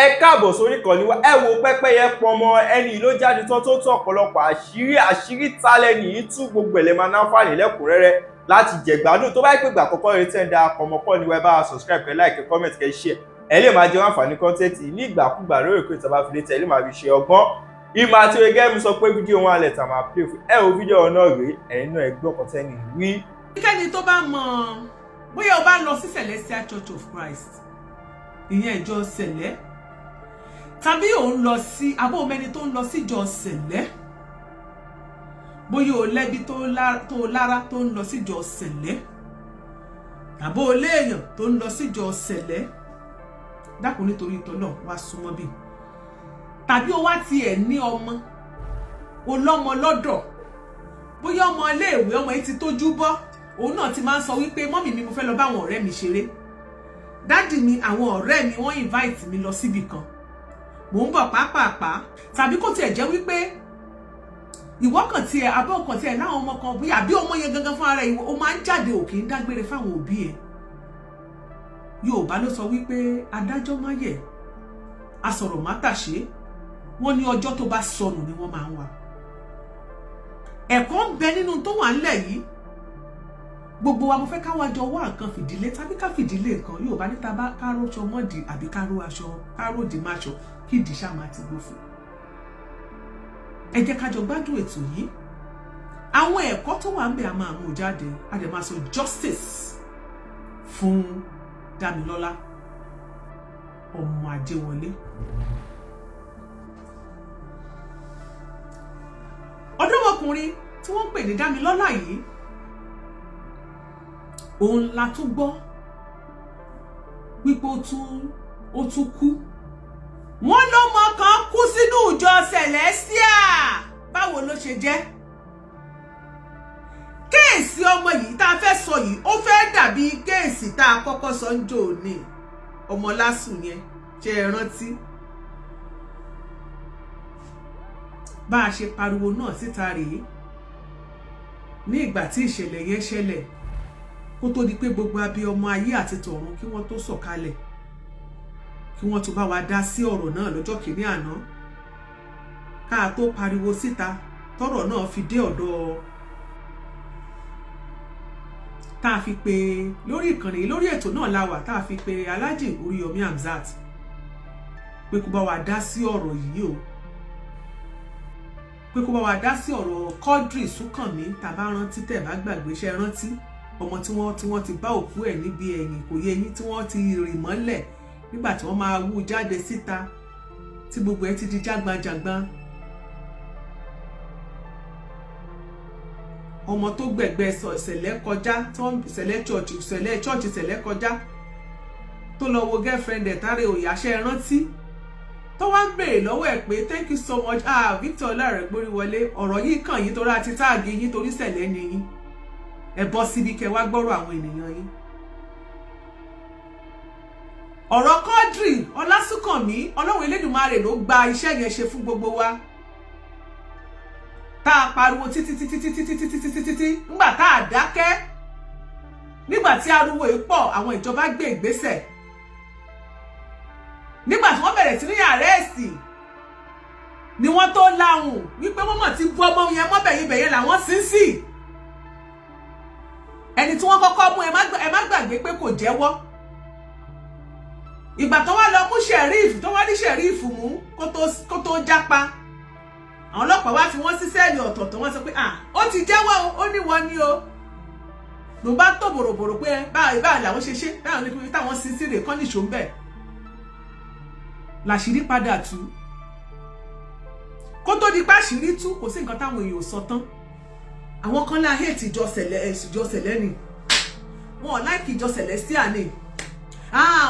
ẹ káàbọ̀ sórí ìkànnì wa. Ẹ wo pẹ́pẹ́yẹ pọmọ ẹni ló jáde tán tó tó ọ̀pọ̀lọpọ̀ àṣírí talẹ̀ nìyí tú gbogbo ẹ̀lẹ́ máa náfààní lẹ́kùnrẹ́rẹ́ láti jẹ̀gbádùn. Tó bá yẹ pé ìgbà àkọ́kọ́ rẹ tẹ́ ń da ọmọkọ́ ni wẹ́ bá subscribe kẹ́ like kẹ́ comment kẹ́ share ẹ lè máa jẹ àǹfààní content ní ìgbàkúgbà lórí èkó ìtàbá fi lè tẹ̀ lè máa fi ṣe ọgbọ́n ìmọ̀ àti oge mi sọ pé fídíò wọn alẹ̀ tà máa play fún ẹ wo fídíò náà rèé ẹ̀yin náà ẹgbẹ́ ọkọ̀ tẹ́ni wí. kíkẹ́ni tó bá mọ̀ bóyá o bá lọ sí Celestial Church of Christ ìyẹn ìjọ Sẹ̀lẹ́ tàbí ò ń lọ sí abó mẹ́ni tó ń lọ síjọ Sẹ̀lẹ́ bóyá o lẹ́bi tó lára tó ń lọ síjọ Sẹ̀lẹ́ tàbí o léèyàn tó ń lọ síjọ Sẹ̀lẹ́ dákun nítorí ìtọ́nà wá súnmọ́ bí tàbí o wá tiẹ̀ ní ọmọ olọ́mọ lọ́dọ̀ bóyá ọmọ iléèwé ọmọ yìí ti tójú bọ́ òun náà ti máa ń sọ wípé mọ́mì mi mo fẹ́ lọ bá àwọn ọ̀rẹ́ mi ṣeré dádì mi àwọn ọ̀rẹ́ mi wọ́n invite mi lọ síbì kan mò ń bọ̀ pàápàá tàbí kó tiẹ̀ jẹ́ wípé ìwọ kan tiẹ̀ abọ́ kan tiẹ̀ láwọn ọmọ kan bí àbí ọmọ yẹn gangan fún ara ìwọ ó máa ń jáde òkè ń dágbére fáwọn òbí ẹ̀ Yorùbá ló sọ wípé adájọ́ má yẹ̀ asọ̀rọ̀ má tàṣé wọ́n ní ọjọ́ tó bá sọnù ni wọ́n máa ń wà ẹ̀kọ́ ń bẹ nínú tó wà ńlẹ̀ yìí gbogbo wa mo fẹ́ káwá jọ wá nǹkan fìdílé tàbí ká fìdílé nǹkan Yorùbá níta bá káró aṣọ mọ́dì àbí káró aṣọ káró dì máṣọ kí ìdí ṣá máa ti gbófo ẹ jẹ́ ká jọ gbádùn ètò yìí àwọn ẹ̀kọ́ tó wà ń bẹ a máa mú jáde a dẹ̀ máa sọ justice fún Dámilọ́lá ọmọ Ajéwọlé ọ̀dọ́mọkùnrin tí wọ́n pè ní Dámilọ́lá yìí òun la tún gbọ́ wípé ó tún kú wọ́n lọ́mọ kan kú sínú ìjọ Celestial báwo ló ṣe jẹ́ kéèsì ọmọ yìí tá a fẹ́ sọ yìí ó fẹ́ dàbí kéèsì tá a kọ́kọ́ sọ ń jò ní ọmọ lásùn yẹn ṣe é rántí bá a ṣe pariwo náà síta rèé ní ìgbà tí ìṣẹ̀lẹ̀ yẹn ṣẹlẹ̀ kó tó di pé gbogbo abiyamọ ayé àti tọ̀run kí wọ́n tó sọ̀kalẹ̀ kí wọ́n tó bá wa dá sí ọ̀rọ̀ náà lọ́jọ́ kìíní àná ká tó pariwo síta tọ́rọ̀ náà fi dé ọ̀dọ̀ tá a fi pè lórí ìkànnì lórí ètò náà la wà tá a fi pè Alhaji Oríyọmí Hamzat pé kó bá wa dá sí ọ̀rọ̀ yìí o pé kó bá wa dá sí ọ̀rọ̀ Quadri Súnkànmí tàbá rántí tẹ̀ bá gbàgbé ṣe rántí ọmọ tí wọ́n ti bá òkú ẹ̀ níbi ẹ̀yìn kò yé yín tí wọ́n ti rì mọ́lẹ̀ nígbà tí wọ́n máa wú jáde síta tí gbogbo ẹ̀ ti di jágbajàgba ọmọ tó gbẹ̀gbẹ́ Sẹ̀lẹ́ kọjá Sẹ̀lẹ́ church Sẹ̀lẹ́ kọjá tó lọ wo girlfriend ẹ̀ tàrí òyàṣẹ́ rántí tó wá ń béèrè lọ́wọ́ ẹ̀ pé thank you so much Victor Ọlárẹ̀gbóríwọlé ọ̀rọ̀ yìí kàn yín torí àti táàgì yín torí Sẹ̀lẹ́ ni yín ẹ bọ́ síbi kẹ́ wá gbọ́rọ̀ àwọn ènìyàn yín ọ̀rọ̀ Quadri Ọlásùnkànmí Ọlọ́run Elédùmarè ló gba iṣẹ́ yẹn ṣe fún gbogbo wa tá a pariwo títí nígbà tá a dákẹ́ nígbà tí ariwo yìí pọ̀ àwọn ìjọba gbé ìgbésẹ̀ nígbà tí wọ́n bẹ̀rẹ̀ sí ní àrẹ́ẹ̀sì ni wọ́n tó láhùn wípé wọ́n mọ̀ tí bú ọmọ yẹn mọ́bẹ̀yìnbẹ̀yẹn làwọn sí ẹni tí wọ́n kọ́kọ́ mú ẹ má gbàgbé pé kò jẹ́wọ́ ìgbà tó wá lọ mú sheriff tó wá ní sheriff mú kó tó jápa àwọn ọlọ́pàá wá fi wọ́n sí sẹ́ẹ̀lì ọ̀tọ̀ọ̀tọ̀ wọ́n sọ pé ó ti jẹ́wọ́ ó ní wọ́n ní o ló bá tó bòròbòrò pé báyìí làwọn ṣe báyìí ní pé táwọn sí sí rè kán nìṣó ń bẹ̀ làṣírí padà tú kó tó di pé àṣírí tú kò sí nǹkan táwọn èèyàn sọ tán àwọn kan lá hate ìjọ Sẹ̀lẹ́ ni wọn ò like ìjọ Celestial ni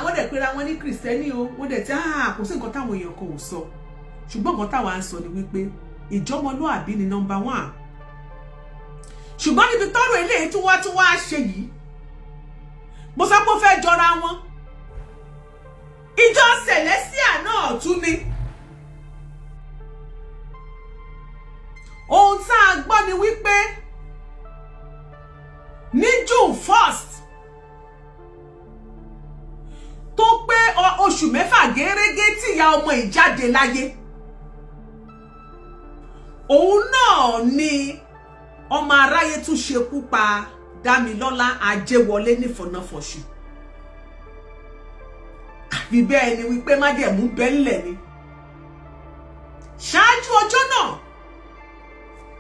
wọ́n dẹ̀ pera wọn ní Kristẹni o wọ́n dẹ̀ tí kò sí nǹkan táwọn èèyàn kan ò sọ ṣùgbọ́n nǹkan táwọn à ń sọ ni wípé ìjọmọlúàbí ni number 1 ṣùgbọ́n níbi tọ́rọ̀ eléyìí tí wọ́n tún wá ṣe yìí mo sọ pé ó fẹ́ jọra wọn ìjọ Celestial náà tún ni ohun tá a gbọ́ ni wípé ní June 1st tó pé oṣù mẹ́fà gẹ́rẹ́gẹ́ tí ìyá ọmọ ìjáde láyé òun náà ni ọmọ aráyé tún ṣekú pa Dámilọ́lá Ajéwọlé nífọ̀nàfọ̀ṣù àbí bẹ́ẹ̀ ni wípé májẹ̀mú bẹ́ńlẹ̀ ni ṣáájú ọjọ́ náà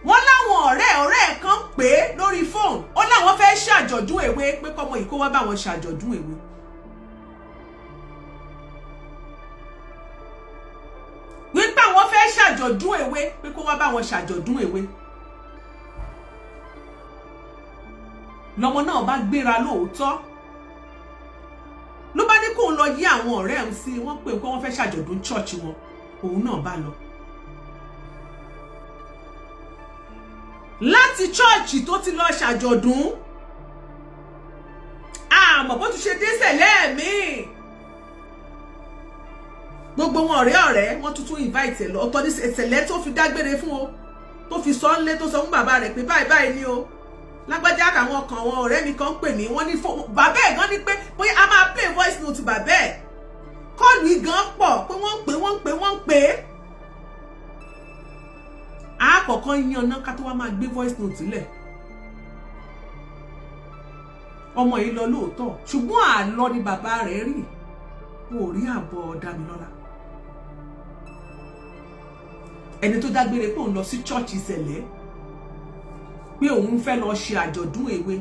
wọ́n láwọn ọ̀rẹ́ kan pè é lórí fóònù ó láwọn fẹ́ ṣàjọ̀dún èwe pé kọ́mọ yìí kó wá bá wọn ṣàjọ̀dún èwe wípé àwọn fẹ́ ṣàjọ̀dún èwe pé kó wá bá wọn ṣàjọ̀dún èwe lọ́mọ náà bá gbéra lóòótọ́ ló bá ní kóun lọ yí àwọn ọ̀rẹ́ ẹ̀ sí wọ́n pè pé wọ́n fẹ́ ṣàjọ̀dún ṣọ́ọ̀ṣì wọn òun náà bá lọ láti ṣọ́ọ̀ṣì tó ti lọ ṣàjọ̀dún àmọ́ bó ti ṣe dé sẹ̀lẹ̀ mi gbogbo wọn ọ̀rẹ́ wọ́n tuntun invite ẹ̀ lọ ọ̀tọ̀ ní ẹ̀sẹ̀lẹ̀ tó fi dágbére fún o tó fi sọ ńlé tó sọ fún bàbá rẹ̀ pé báyìí ni o lágbájá àwọn kan wọn ọ̀rẹ́ mi kan pè mí wọ́n ní bàbá ẹ̀ gan ní pé bóyá a máa play voice note bàbá ẹ̀ kọ́ọ̀lù igan pọ̀ pé wọ́n ń pè é àkọ́kọ́ yan náà ká tó wá máa gbé voice note lẹ̀ ọmọ yìí lọ lóòótọ́ ṣùgbọ́n àlọ́ ni bàbá rẹ̀ rí kò rí àbọ̀ Dámilọ́lá ẹni tó dágbére pé òun lọ sí chọ́ọ̀chì Sẹ̀lẹ̀ pé òun fẹ́ lọ ṣe àjọ̀dún èwe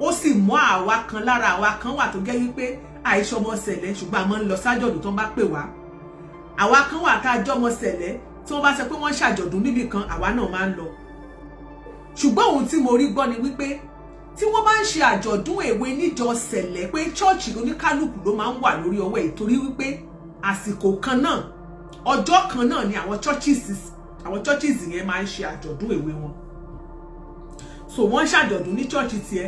ó sì mú àwa kan lára àwa kan wà tó gẹ́ wípé àìṣọmọ Sẹ̀lẹ̀ ṣùgbọ́n a máa ń lọ sájọ̀dún tó ń bá pè wá àwa kan wà tá a jọmọ Sẹ̀lẹ̀ tí wọ́n bá sọ pé wọ́n ṣàjọ̀dún níbì kan àwa náà máa ń lọ ṣùgbọ́n ohun tí mo rí gbọ́ ni wípé tí wọ́n bá ń ṣe àjọ̀dún èwe níjọ Sẹ̀lẹ̀ pé chọ́ọ̀chì oníkálùkù ló máa ń wà lórí ọwọ́ ẹ̀ torí wípé àsìkò kan náà ọjọ́ kan náà ni àwọn churches yẹn máa ń ṣe àjọ̀dún èwe wọn so wọ́n ṣàjọ̀dún ní chọ́ọ̀chì tiẹ̀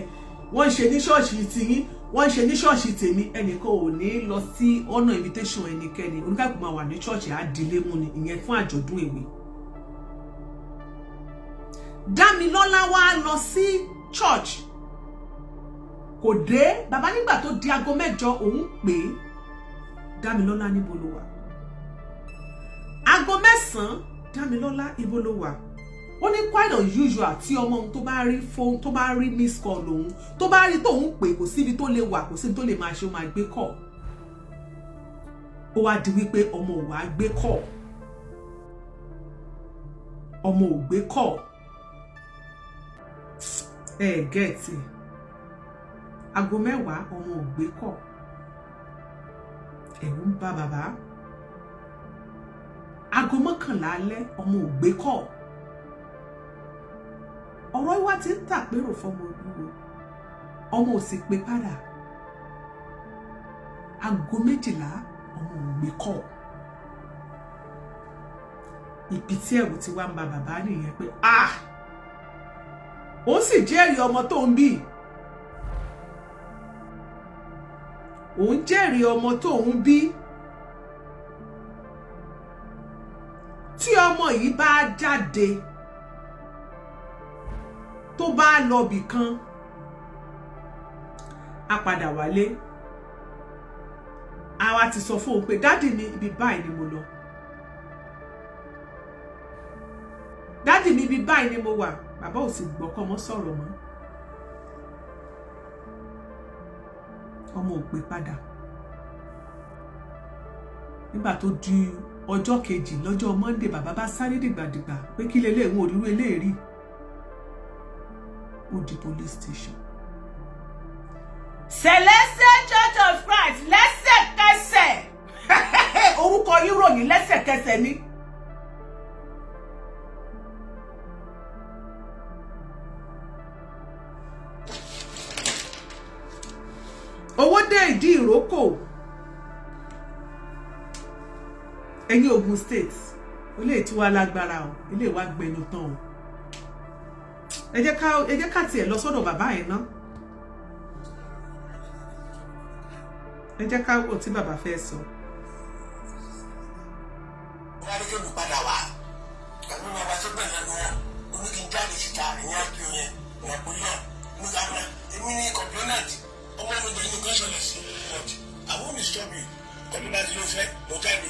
wọ́n ṣe ní ṣọ́ọ̀ṣì tiyín wọ́n ṣe ní ṣọ́ọ̀ṣì tèmi ẹnìkan ò ní lọ sí ọ̀nà invitation ẹnikẹ́ni oníkàkùn máa wà ní chọ́ọ̀chì àdílé mú ni ìyẹn fún àjọ̀dún èwe Dámilọ́lá wá lọ sí church kò dé bàbá nígbà tó di aago 8 òun pè é Dámilọ́lá níbo ló wà aago 9 Dámilọ́lá ibo ló wà ó ní quite unusual tí ọmọ òun tó bá rí phone tó bá rí miss call òun tó bá rí tóun pè kò síbi tó lè wà kò síbi tó lè máa ṣe ó máa gbé call ó wá di wípé ọmọ ò wá gbé call ọmọ ò gbé call gẹ̀ẹ́tì aago 10 ọmọ ò gbé call ẹ̀rù ń bà bàbá aago 11 alẹ́ ọmọ ò gbé call ọ̀rọ̀ ìwà tí ń tàpérò fọmọ olúwo ọmọ ò sì pé padà aago 12 ọmọ ò gbé call ibi tí ẹ̀rù ti wá ń bà bàbá nìyẹn pé ó sì jẹ́rìí ọmọ tó ń bí òun jẹ́rìí ọmọ tó ń bí tí ọmọ yìí bá jáde tó bá lọ bì kan a padà wálé àwa ti sọ fún òun pé dádì mi ibi báyìí ni mo lọ dádì mi ibi báyìí ni mo wà bàbá ò sì gbọ́ kọ́mọ sọ̀rọ̀ mọ́ ọmọ ò pè padà nígbà tó di ọjọ́ kejì lọ́jọ́ Monday bàbá bá sáré dìgbàdìgbà pé kí lélẹ̀ ìwọ̀n òrírú eléèrí ó di police station. Celestial Church of Christ lẹ́sẹ̀kẹsẹ̀ orúkọ yín ròyìn lẹ́sẹ̀kẹsẹ̀ ni. owó dé ìdí ìrókò ẹ̀yin Ogun State ilé tí wàá lágbára o ilé wa gbẹnu tán o ẹ jẹ́ ká tiẹ̀ lọ sọ́dọ̀ bàbá yẹn ná ẹ jẹ́ ká wò tí bàbá fẹ́ sọ. wọ́n á rí kéwì padà wá pẹ̀lú ọba tó bẹ̀rẹ̀ lọ́wọ́ oníkìjáde síta ìyẹn àpò yẹn Napoleon nígbàgbọ́ èmi ní complainant ọmọ mi gbẹ̀yìn kan ṣọlẹ̀ sí ọ̀tí àwọn ò ní stop you pẹ̀lú bá ti ló fẹ́ mo jáde.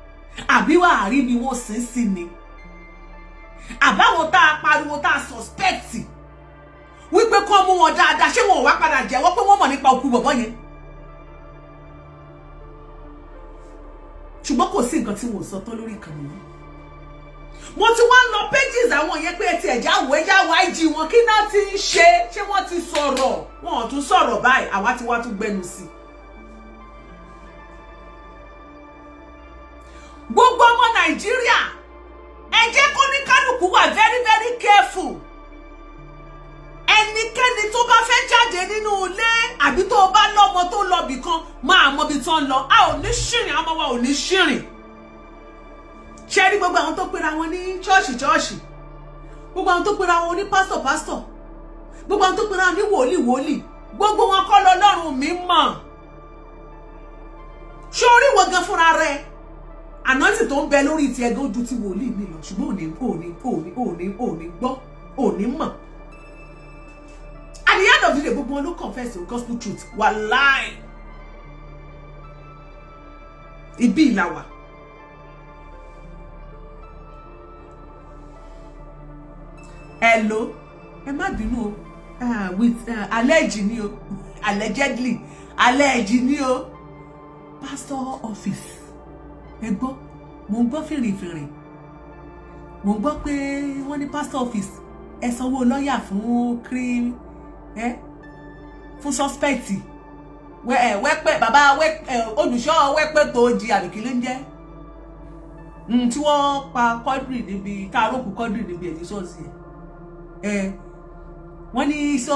àbí wàá rí mi wọ́n sin sí ni àbáwọn tá a pariwo tá a suspect wípé kó mú wọn dáadáa ṣé wọn ò wá padà jẹ́wọ́ pé wọ́n mọ̀ nípa òkú bọ̀bọ́ yẹn ṣùgbọ́n kò sí nǹkan tí wọ́n sọ tán lórí ìkànnì yìí mo ti wá lọ pages àwọn yẹn pé ẹ ti ẹ̀já wọ IG wọn kí náà ti ń ṣé wọ́n ti sọ̀rọ̀ wọn ò tún sọ̀rọ̀ báyìí àwa ti wá tún gbẹnu sí gbogbo ọmọ Nàìjíríà ẹ jẹ́ kó ní kálukú wà very very careful ẹnikẹ́ni tó bá fẹ́ jáde nínú ilé àbí tó bá lọ́mọ tó lọ bì kan máa mọ bí tó ń lọ a ò ní ṣìrìn àmọ́ wa ò ní ṣìrìn ṣe rí gbogbo àwọn tó pera wọn ní ṣọ́ọ̀ṣì gbogbo àwọn tó pera wọn ní pásítọ̀ gbogbo àwọn tó pera wọn ní wòlíì gbogbo wọn kọ́ lọ́lọ́run mi mọ̀ ṣé orí wo gan fúnra rẹ̀ ànántì tó ń bẹ lórí ti ẹgbẹ́ ojú ti wòlíì mi lọ ṣùgbọ́n òní gbọ́ òní mọ̀ at the end of the day gbogbo wọn ló confess the gospel truth wàláì ibi ìlàwà hello ẹ má bínú o with alleged ni o allegedly alleged ni o pastor office ẹ gbọ́ mo ń gbọ́ fìrìfìrì mo ń gbọ́ pé wọ́n ní pastor office ẹ sanwó lọ́yà fún cream fún suspect wẹ́pẹ́ bàbá olùṣọ́ wẹ́pẹ́ tó jí àbíkí ló ń jẹ́ tí wọ́n pa kọ́dìrì níbi káàrókù kọ́dìrì níbi ẹ̀dí ṣọ́ọ̀ṣì wọ́n ní sọ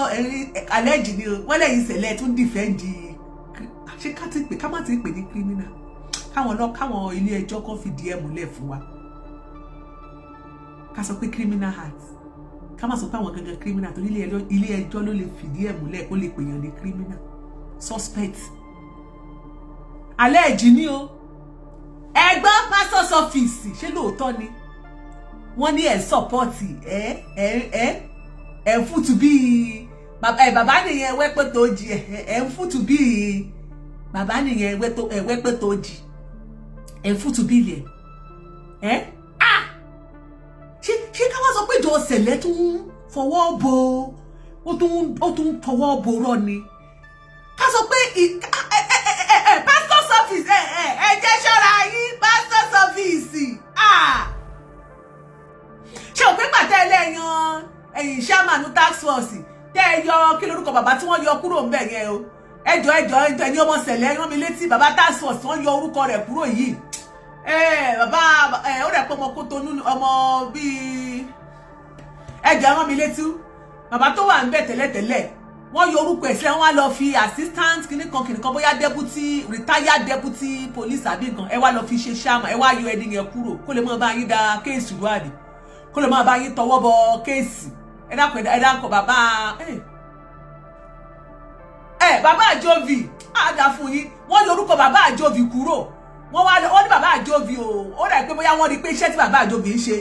alleged ni wọ́n lẹ́yìn ìṣẹ̀lẹ̀ tún dìfẹ́ǹdì ṣé ká má ti pè ní criminal káwọn ilé ẹjọ́ kan fìdí ẹ̀ múlẹ̀ fún wa ká sọ pé criminal act ká má sọ pé àwọn gangan criminal torí ilé ẹjọ́ ló lè fìdí ẹ̀ múlẹ̀ kó lè pèèyàn ní criminal suspect alẹ́ ẹ̀jì ni o ẹgbẹ́ pastor's office ṣé lóòótọ́ ni wọ́n ní ẹ̀ sọ́pọ́ọ̀tì ẹ̀ ń fútu bíi bàbá nìyẹn wẹ́pẹ́ tó jì ẹ̀ ń fútu bíi bàbá nìyẹn wẹ́pẹ́ tó jì ẹ̀ ń fútu bíi ẹ̀ ṣé ká wá sọ pé ìjọ ṣẹlẹ̀ tún fọwọ́ bo ó tún fọwọ́ bo rọ ni ká sọ pé pastor's office ẹ jẹ́ ṣọ́ra yín pastor's office ṣé o pé pàtẹ́ ẹlẹ́yan ẹ̀yìn chairman tax force tẹ́ ẹ yọ kí lórúkọ bàbá tí wọ́n yọ kúrò ń bẹ̀ yẹn o ẹjọ́ ẹni ọmọ ṣẹlẹ̀ rán mi létí bàbá tax force wọ́n yọ orúkọ rẹ̀ kúrò yìí bàbá ó rẹ̀ pé ọmọ Kótónú ọmọ bíi ẹjọ́ rán mi létí bàbá tó wà ń bẹ̀ tẹ́lẹ̀tẹ́lẹ̀ wọ́n yọ orúkọ ẹ̀sẹ̀ wọn lọ fi assistant kìnnìkan bóyá retired deputy police àbí nǹkan ẹ wá lọ fi ṣe ṣáàmù ẹ wá yọ ẹni yẹn kúrò kó lè mọ bá yín da kéèsì wádìí kó lè mọ bá yín tọwọ́ bọ kéèsì ẹ dákọ̀ bàbá bàbá àjòvì àdá fún yín wọ́n yọ orúkọ bàbá àjòvì kúrò wọ́n ní bàbá àjòvì ó rẹ̀ pé bóyá wọ́n rí pé iṣẹ́ tí bàbá àjòvì ń ṣe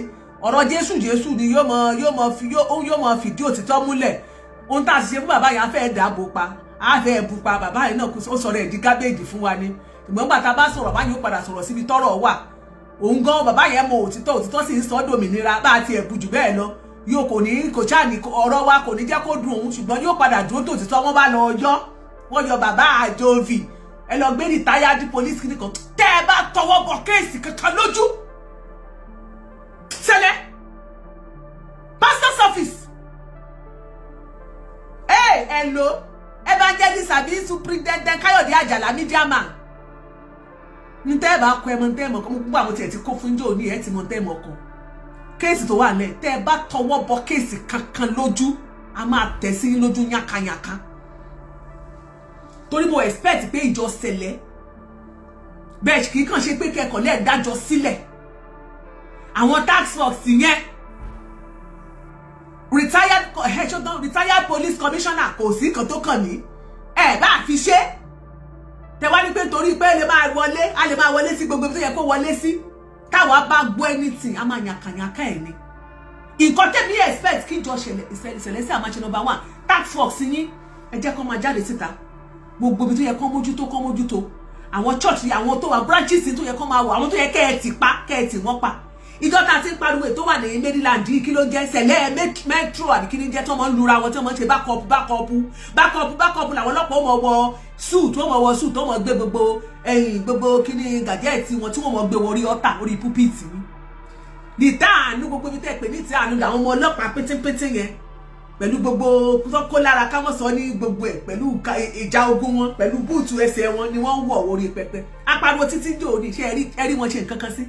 ọ̀rọ̀ Jésù ni yóò mọ fìdí òtítọ́ múlẹ̀ ohun tá a ṣe fún bàbá yẹn á fẹ́ dàbò pa á fẹ́ bù pa bàbá yẹn náà ó sọ̀rọ̀ ẹ̀ di gábéèjì fún wa ni ìgbọ́n gbà tá a bá sọ̀rọ̀ bàbá yẹn ó padà sọ̀rọ̀ síbi tọ́rọ̀ wà òun gan bàbá yẹn mọ òtítọ́ sì ń sọ dòmìnira bá a ti ẹ̀bù jù bẹ́ẹ̀ lọ yóò kò ṣáà ní ọ̀rọ̀ wa kò ní jẹ́ kó dùn òun ṣùgbọ́n yóò padà dúró tòtítọ́ wọ́n bá lọ wọ́n yọ bàbá àjòvì ẹ lọ gbé retired police kìnìkan tẹ́ ẹ bá tọwọ́ bọ kéèsì kankan lójú ṣẹlẹ̀ pastor's office hello evangelist àbí superintendent Káyọ̀dé Àjàlá media man ní tẹ́ ẹ bá kọ ẹmọ tẹ́ ẹ mọ̀ kọ́ gbogbo àwọn tiẹ̀ ti kó fún jò ní ẹ̀ tí mo tẹ́ ẹ mọ̀ kan kéèsì tó wà lẹ̀ tẹ́ ẹ bá tọwọ́ bọ kéèsì kankan lójú a máa tẹ̀ sí lójú yánkanyànká torí mo expect pé ìjọ ṣẹlẹ̀ bẹ́ẹ̀ kì í kàn ṣe pé kẹ́kọ̀ọ́ lẹ́ẹ̀ dájọ́ sílẹ̀ àwọn tax force yẹn retired police commissioner kò sí kan tó kàn ní bá fi ṣe tẹ wá ní pé torí pé a lè máa wọlé sí gbogbo tó yẹ kó wọlé sí táwa bá gbọ́ anything a máa yànkànyànká ẹ̀ ni nǹkan tẹ̀mí expect kí ìjọ ìṣẹ̀lẹ̀ sí àmàṣe number 1 tax force yín ẹ jẹ́ kó máa jáde síta gbogbo ibi tó yẹ kó mójútó àwọn church àwọn tó wà branches tó yẹ kó máa wọ àwọn tó yẹ kẹ́ ẹ tì wọ́n pa ìjọ tá a ti ń pariwo tó wà ní Maryland kí ló jẹ́ ṣẹlẹ̀ metro àbí kí ni jẹ́ tó mọ́ ń lura wọn tí wọ́n ṣe backup làwọn ọlọ́pàá ó mọ̀ wọ suit tó mọ̀ gbé gbogbo kí ni gàjẹ́ẹ̀tì wọn tí wọ́n mọ̀ gbé orí ọ̀tà orí pulpit ni ní táànù gbogbo ibi tẹ́ pé ní táànù làwọn ọmọ ọlọ́pàá pétépété yẹn pẹ̀lú gbogbo kó lára káwọn sọ ní gbogbo ẹ̀ pẹ̀lú ìjà ogun wọn pẹ̀lú búùtù ẹsẹ̀ wọn ni wọ́n ń wọ̀ orí pẹpẹ apariwo títí jò ní ṣe ẹrí wọn ṣe nǹkan kan sí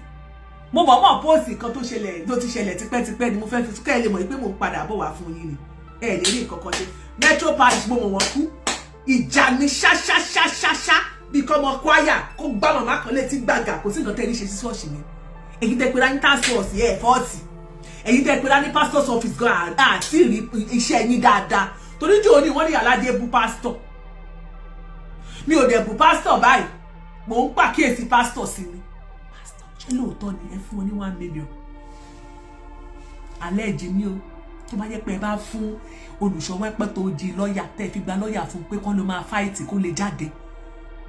mo mọ̀ póòsì kan tó ti ṣẹlẹ̀ tipẹ́tipẹ́ ni mo fẹ́ fi kẹ́ ẹ lè mọ̀ pé mo ń padà bọ̀ wá fún yín ni ẹ lè rí nǹkan kan ṣe metro parish mo mọ̀ wọ́n kú ìjà ní ṣáṣáṣáṣáṣá bí kọ́ ọmọ kwaya kó gbá màmá kan létí gbàgà kò sí nǹkan tẹ́ ní ṣe sí ṣọ́ọ̀ṣì yẹn èyí tẹ́ pera ní task force ẹ̀ fọ́ọ̀tì èyí tẹ́ pera ní pastor's office gan àti rí iṣẹ́ yín dáadáa torí jò ní wọ́n ní aládé bú pastor mi ò dẹ̀ bú pastor báyìí mò ń pàkíyèsí pastor sí ni ṣé lóòótọ́ ni ẹ fún wọn ní 1 million alẹ́ ìjì ní o tó bá yẹ pé ẹ bá fún olùṣọ́wọ́ ẹ̀pẹ́ tó di lọ́ọ̀yà tẹ́ fi gba lọ́ọ̀yà fún pé kán ló máa fáìtì kó lè jáde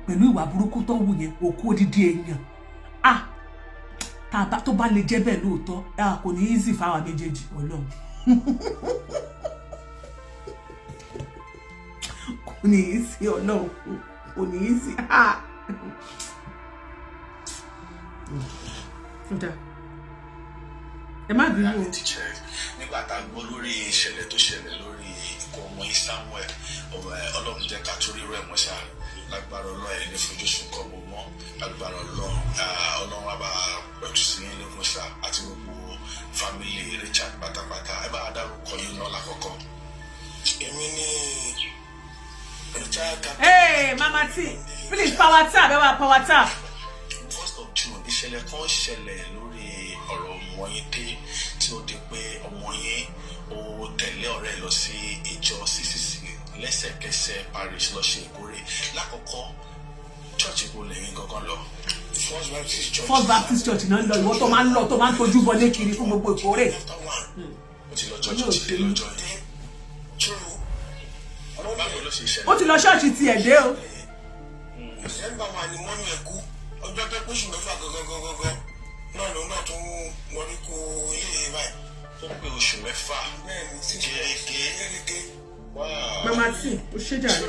pẹ̀lú ìwà burúkú tó wù yẹn òkú odidi èèyàn tó bá lè jẹ́ bẹ́ẹ̀ lóòótọ́ kò ní easy fáwọn méjèèjì Ọlọ́run kò ní easy Ọlọ́run kò ní easy ẹ má bínú o. nígbà tá a gbọ́ lórí ìṣẹ̀lẹ̀ tó ṣẹlẹ̀ lórí ikú ọmọ Samuel Ọlọ́run jẹ́ ká torí rẹ̀ mọ́ ṣáà lágbára Ọlọ́run ẹ̀ ní fojúsùn kọ́ mọ́ mọ́ lágbára Ọlọ́run àbá pẹ̀tù sí yín lókun ṣá àti gbogbo fámìlì Richard pátápátá ẹ bá dárúkọ yín náà lákọ̀ọ́kọ́. èmi ni Hey, Mama T, please power tap, power tap. 1st of June, ìṣẹ̀lẹ̀ kan ṣẹlẹ̀ lórí ọ̀rọ̀ ọmọ yín dé tí ó di pé ọmọ yín ó tẹ̀lé ọ̀rẹ́ lọ sí ìjọ CCC lẹ́sẹ̀kẹsẹ̀ parish lọ ṣe ìkórè. Lákọ̀ọ́kọ́ church ìbò lẹ́yìn gangan lọ. First Baptist Church náà ń lọ, ìwọ tó máa ń tojú bọlé kiri fún gbogbo ìkórè. Ó ti lọ ṣọ́ọ̀ṣì tiẹ̀ dé o. December wà ní mọ́nú ẹ̀kú ọjọ́ tó pé oṣù mẹ́fà gangan náà ló náà tún wọlé kó ilé báyìí. Ó pé oṣù mẹ́fà. Bẹ́ẹ̀ni sí gẹ́gẹ́. Mama T, ó ṣe jàre.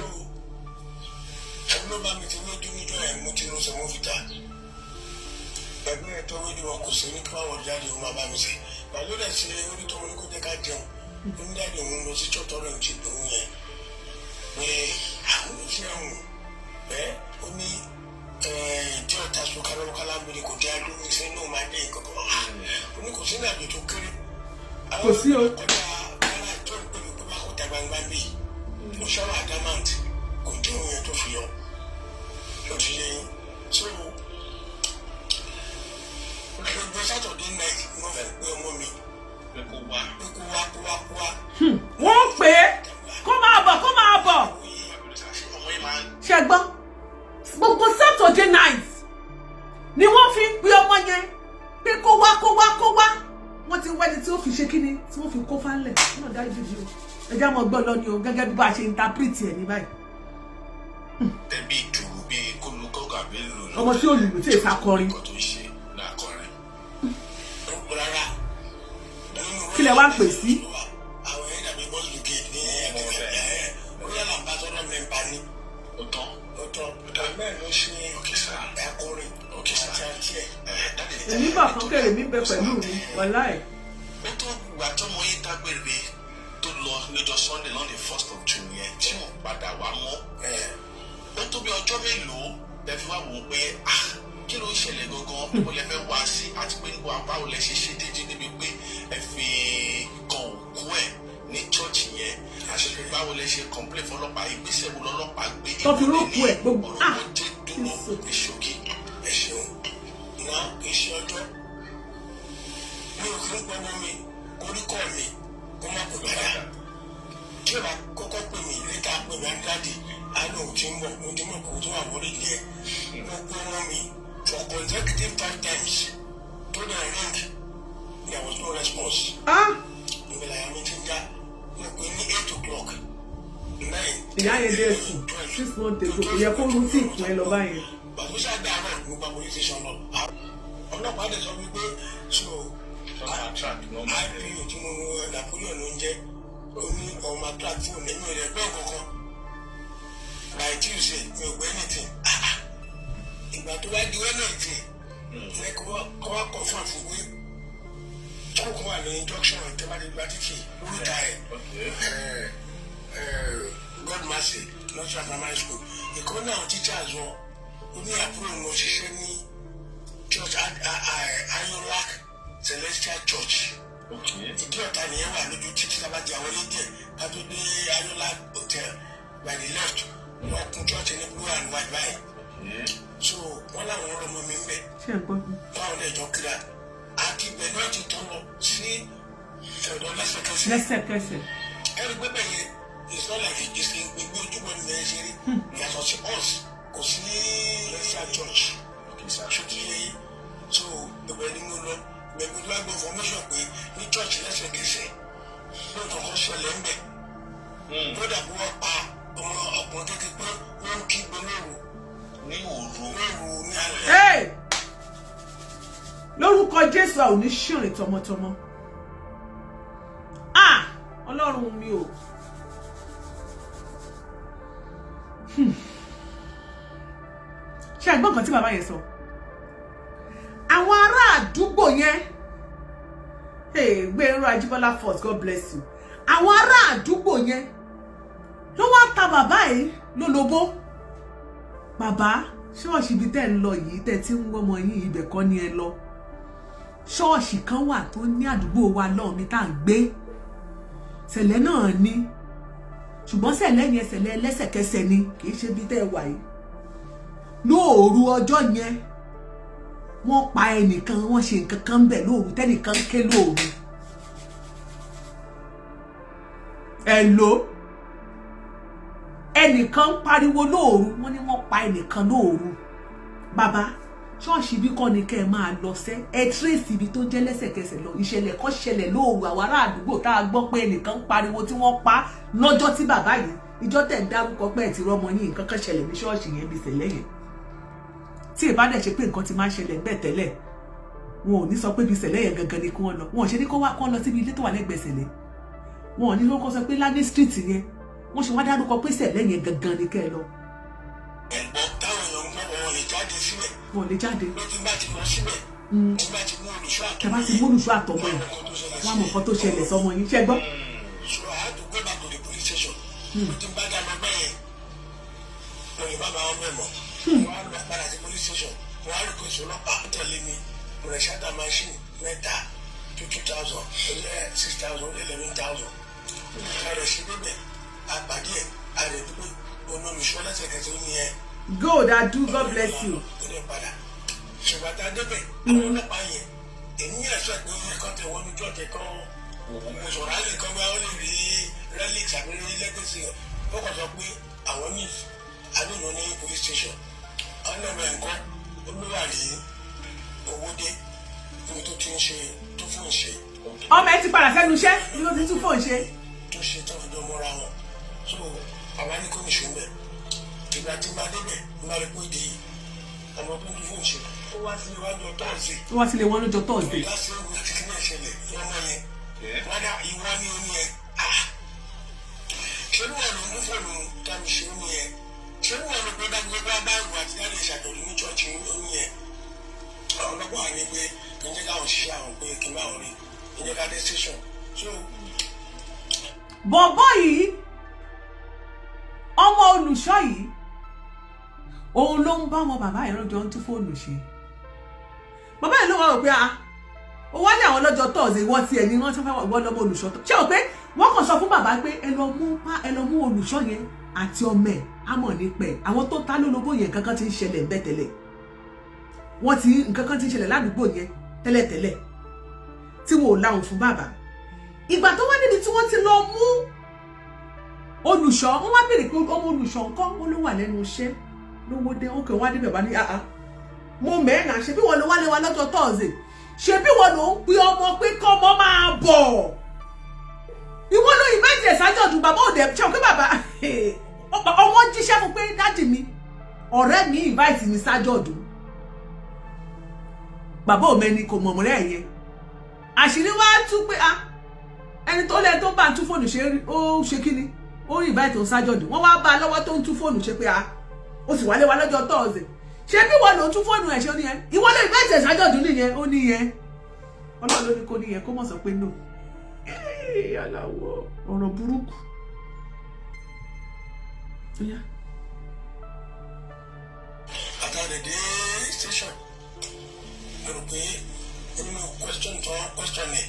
Ẹ̀rú ló bá mi ti lójú níjọ́ ẹ̀ mo ti lọ sẹ́wọ́n fi ta. Ẹgbẹ́ ẹ̀ tó wéde wọn kò sí ní kí wọ́n jáde òun máa bá mi ṣe. Bàálù rẹ̀ ṣe orí tó wọn ní kó jẹ́ ká jẹun. Ó ń jáde òun lọ sí chọ́tọ́rọ̀ ìjì òun yẹn. Pé àwọn oníṣẹ́ òun ó ní tí ọ̀tá sọ kálọ́kálá mi ni kò dé adúlọ́ ìṣẹ́ náà máa dé nǹkan kan. Ó ní kò sí ní àjò tó kéré. Kò sí o. Ọjà ara ìjọ ìpele pé bá kó ta gbangba bí mo ṣọ́wọ́ àdámàǹtì kò dé òun yẹn tó fi yọ. Ó ti yẹ yín. So gbogbo Saturday night wọ́n fẹ́ pé ọmọ mi pé kó wá. Wọ́n pè é kó máa bọ̀. Ṣé gbọ́? Gbogbo Saturday night ni wọ́n fi ń pe ọmọ yẹn pé kó wá. Wọ́n ti wẹ́ni tí ó fi ṣe kíni tí wọ́n fi kó fánlẹ̀. Náà dájú bí o. Ẹja mọ̀ gbọ́ lọ ni o gẹ́gẹ́ bí bá a ṣe interpret ẹ̀ ní báyìí. Tẹ̀bí ìdùnnú bíi kólúkọ́gà bí lù lọ. Ọmọ tí ó lùlù tí èsà kọrin. Nǹkan tó ń ṣe náà kọrin. Kí lẹ wá ń pè sí? Àwọn ẹ̀dá mi bọ́ lùkè ní Royale ambassador member ni. Ó tán. Bẹ́ẹ̀ ló ṣe ẹ̀kọrin àti àti ẹ̀. Èmi bà kan kẹ̀lé mi bẹ pẹ̀lú mi, wàláì. Ó tó gbà tọ́mọ yín dágbére tó lọ lọ́jọ́ Sunday lọ́n the 1st of June yẹn tí ò padà wá mọ́. Ó tó bí ọjọ́ mélòó lẹ fi wá wò ó pé kí ló ń ṣẹlẹ̀ gangan níbo lẹ fẹ́ wá sí àti pé níbo àbáwò lẹ ṣe ṣe déédéé níbi pé ẹ fi kan òkú ẹ̀ ní church yẹn àti pé báwo lẹ ṣe complain fọlọ́pàá ìgbésẹ̀ wo lọ́lọ́pàá gbé Tọ́fìrókù ẹ̀ gbogbo. ọ̀rọ̀ wọn jẹ́ dúró ìṣòkì. Ẹ ṣeun náà kì í ṣe ọjọ́ mi ò fún gbọmọ mi oríkọ mi kó má pè padà tí o bá kọ́kọ́ pè mí létà pè mí àdáde àná ò ti ń bọ̀ mo ti mọ̀ kó tó wà wọlé díẹ̀ gbogbo wọn mi for consecutive 5 times tó dẹ̀ ring there was no response. Ìgbàlá yà mi ti ń já mo pè ní 8 o'clock 9. Ìyá yẹn dé sùn 6 months ago kò yẹ kó rú sí ìkùn ẹ lọ báyẹn. Bàbá dáná nípa police station lọ. Ọlọ́pàá dẹ̀ sọ wípé so IPO tí mo Napoleon ló ń jẹ́ oní ọmọ attract tí mo lè mi ò lè gbọ́ kankan. By Tuesday mi ò gbé anything. Ìgbà tó wá di Wednesday ẹ kọ́ wá confirm fún mi. Ọkọ̀ wà ní junction ìtẹ́bàdìgbà títì lóríta ẹ̀ God mercy North Primary School. Ìkọ́ náà teachers wọn ní àbúrò ní òṣìṣẹ́ ní church Ayolak Celestial Church. Ìdí ọ̀tá nìyẹn wà lójú títí tábàdì àwọn ilé ká tó dé Ayolak Hotel by the left wọ́n kún church ní blue and white báyìí. So wọ́n láwọn ọmọ mi ń bẹ̀. Báwọn lè jọ kíra àti ibẹ̀ náà ti tọ́ lọ sí ọ̀dọ̀ lẹ́sẹ̀kẹsẹ̀. Ẹ̀rí pẹ́pẹ́ yẹn it's not like ìgbésẹ̀ gbogbo ojúbọ ní ẹ̀ ṣe rí yàtọ̀ sí us kò sí Celestial Church ṣojú yẹn so ìgbẹ́ ni mo lọ gbẹ̀gbẹ̀ tó wá gbọ́ information pé ní church lẹ́sẹ̀kẹsẹ̀ ló ń kọ́kọ́ ṣẹlẹ̀ ń bẹ̀ lọ́dà bí wọ́n pa ọmọ ọkùnrin kékeré pé wọ́n ń kí gbẹmọ́rù ní òru ní alẹ́. Lórúkọ Jésù a ò ní ṣìrìn tọmọtọmọ. Ọlọ́run mi o. Ṣé ẹ̀gbọ́n kan tí bàbá yẹn sọ? Àwọn ará àdúgbò yẹn, Gbénró Ajíbọ́lá first, God bless you. Àwọn ará àdúgbò yẹn ló wá ta bàbá yìí lólobó. Bàbá, ṣọ́ọ̀ṣì ibi tẹ́ ń lọ yìí tẹ́ tí ń wọ́mọ yín ibẹ̀ kọ́ ni ẹ lọ. Ṣọ́ọ̀ṣì kan wà tó ní àdúgbò wa lọ́ọ̀ mi tá à ń gbé. Tẹ̀lẹ́ náà ní ṣùgbọ́n ṣẹlẹ̀ yẹn ṣẹlẹ̀ lẹ́sẹ̀kẹsẹ̀ ni kì í ṣe bí tẹ́ wà yìí lóòru ọjọ́ yẹn wọ́n pa ẹnìkan wọ́n ṣe nǹkan kan bẹ̀ lóòru tẹ́nìkan ké lóòru ẹ̀lò ẹnìkan pariwo lóòru wọ́n ní wọ́n pa ẹnìkan lóòru bàbá ṣọ́ọ̀ṣì bí kọ́ ni kẹ́ ẹ máa lọ sẹ́ ẹ tírèsì ibi tó jẹ́ lẹ́sẹ̀kẹsẹ̀ lọ ìṣẹ̀lẹ̀ kan ṣẹlẹ̀ lóòru àwọn ará àdúgbò tá a gbọ́ pé ẹnìkan ń pariwo tí wọ́n pa lọ́jọ́ tí bàbá yìí ìjọ tẹ̀ ń dárúkọ pé ẹ̀ ti rọ́mọ yín nǹkan kan ṣẹlẹ̀ ní ṣọ́ọ̀ṣì yẹn bí ṣẹlẹ̀ yẹn tí ìbá dẹ̀ ṣe pé nǹkan ti máa ń ṣẹlẹ̀ bẹ́ẹ̀ tẹ́lẹ̀ wọn ò ní sọ pé bí ṣẹlẹ̀ yẹn gangan ni kí wọ́n lọ wọn ò ṣe ní kó lọ síbi ilé tó wà lẹ́gbẹ̀ẹ́ ṣẹlẹ̀ wọn ò ní kó sọ pé ládé street yẹn wọ́n ṣe wá dárúkọ pé ṣẹlẹ̀ yẹn gangan ni kẹ́ ẹ lọ. ẹ̀gbọ́n táwọn èèyàn ń gbọ́ wọn lè jáde síbẹ̀. wọn ò lè jáde. lójú bá ti lọ síbẹ̀. tí bá ti mú olùṣọ́ àtọmọ. tẹ bá ti mú olùṣọ́ àtọmọ yẹn wọn mọ nǹkan tó ṣẹlẹ̀ sọmọ yín ṣẹ́ gbọ́. so I had to go back to the police station. tí bá dá lọ bẹ́ẹ̀ wọ́n yìí bá bá wọn bẹ̀ mọ́. wọ́n á lọ padà sí police station wọ́n á rí kó ìṣòro ọlọ́pàá tẹ̀lé mi rẹ̀ ṣáda machine mẹ́ta tó 2,000 6,000 11,000. àrẹ̀ sí bíbẹ̀ àpàdé ẹ̀ àrẹ̀ dúpẹ́ ọ̀nà olùṣọ́ lẹ́sẹ̀kẹsẹ̀ ó ní ẹ. God adu God bless you. ṣùgbọ́n tá a débẹ̀ àwọn ọlọ́pàá yẹn èmi yẹn sọ pé ẹ̀kọ́ tẹ wọ́n ní jọ́ọ̀jì kan òṣòro àlè kan bá wọ́n lè rí relics àbí rí legacy ó kàn sọ pé àwọn ní àdéhùn ní police station àwọn náà bẹ̀ ń kọ́ olúwa rí owó dé ibi tó ti ń ṣe tó fún ìṣe. ọmọ ẹ ti padà sẹ́nu iṣẹ́ ibi tó ti tún fóun ṣe. tó ṣe tó fi dán mọ́ra wọn so àwa ní kò ní ṣe ń bẹ̀ ìgbà tí máa débẹ̀ máa rí pé di ọmọ tó ń dún fún ìṣe ó wá sí iwájú tọ́ọ̀sì. ó wá sílé wọn lọ́jọ́ tọ́ọ̀sì. ìyá sí ìwé títí náà ṣẹlẹ̀ lọ́mọ yẹn wọ́n dá ìwọ ní oní ẹ̀ ṣé wọ́n ló ń dún fóònù tàbí ṣe oní ẹ̀ ṣé wọ́n ló gbé dájú pé bá ìwà àti dáadé ìṣàjọ̀dún ní chọ́ọ̀chì oní ẹ̀ àwọn ọlọ́pàá ní pé kì í jẹ́ káwọn ṣiṣẹ́ àwọn pé kí n bá wọn rí kì í jẹ́ ká dé station so. bọ̀bọ̀ yìí ọmọ olùṣọ́ yìí òun ló ń bá ọmọ bàbá yẹn lọ́jọ́ ń tún fóònù ṣe bàbá yẹn ló wà wò pé ó wá ní àwọn lọ́jọ́ tọ́ọ̀sì ìwọ tiẹ̀ ní wọ́n ti fẹ́ wọ́n lọ́mọ olùṣọ́ tó ṣé o pé wọ́n kàn sọ fún bàbá pé ẹ lọ mú olùṣọ́ yẹn àti ọmọ ẹ̀ àmọ̀ nípẹ̀ àwọn tó ta lólobó yẹn kankan ti ń ṣẹlẹ̀ ń bẹ́ tẹ́lẹ̀ wọ́n ti nǹkan kan ti ń ṣẹlẹ̀ ládùúgbò yẹn tẹ́lẹ̀tẹ́lẹ̀ tí wọn ò láwọn fún bàbá ìgbà tó wá níbi tí wọ́n ti lọ mú olùṣọ́ wọ́n wá béèrè pé ọmọ olùṣọ́ nǹkan wọn ló wà lẹ́nu iṣẹ́ lówó dé ókè wá débẹ̀ bá ní mo mẹ́ẹ̀nà ṣe bí wọn ló wálé wa lọ́jọ́ tọ́ọ̀sì ṣe bí wọn ló ń pe ọmọ pé kọ́mọ máa bọ̀ ìwọ ló ìbẹ́jẹ̀ sájọ̀dún bàbá òde ṣe pé bàbá ọmọ jíṣẹ́ fún pé dájì mi ọ̀rẹ́ mi invite mi sájọ̀dún bàbá òmẹ́ni kò mọ̀ mọ́rẹ́ ẹ̀yẹ àṣírí wá tú pé ẹni tó lẹ́ tó bá ń tú fóònù ṣe ó ṣe kí ni ó invite òun sájọ̀dún wọ́n wá bá a lọ́wọ́ tó ń tú fóònù ṣe pé ó sì wálé wa lọ́jọ́ tọ́ọ̀sì ṣé bí wọ́n lò ń tún fóònù ẹ̀ ṣe ó ní yẹn ìwọ lè invite ẹ̀ sájọ̀dún nìyẹn ó ní yẹn ọlọ́run ló ní kó ní yẹn kó mọ̀ sọ pé no aláwọ̀ ọ̀rọ̀ burúkú. àtàlẹ̀ dé station mo rò pé nínú question ẹ̀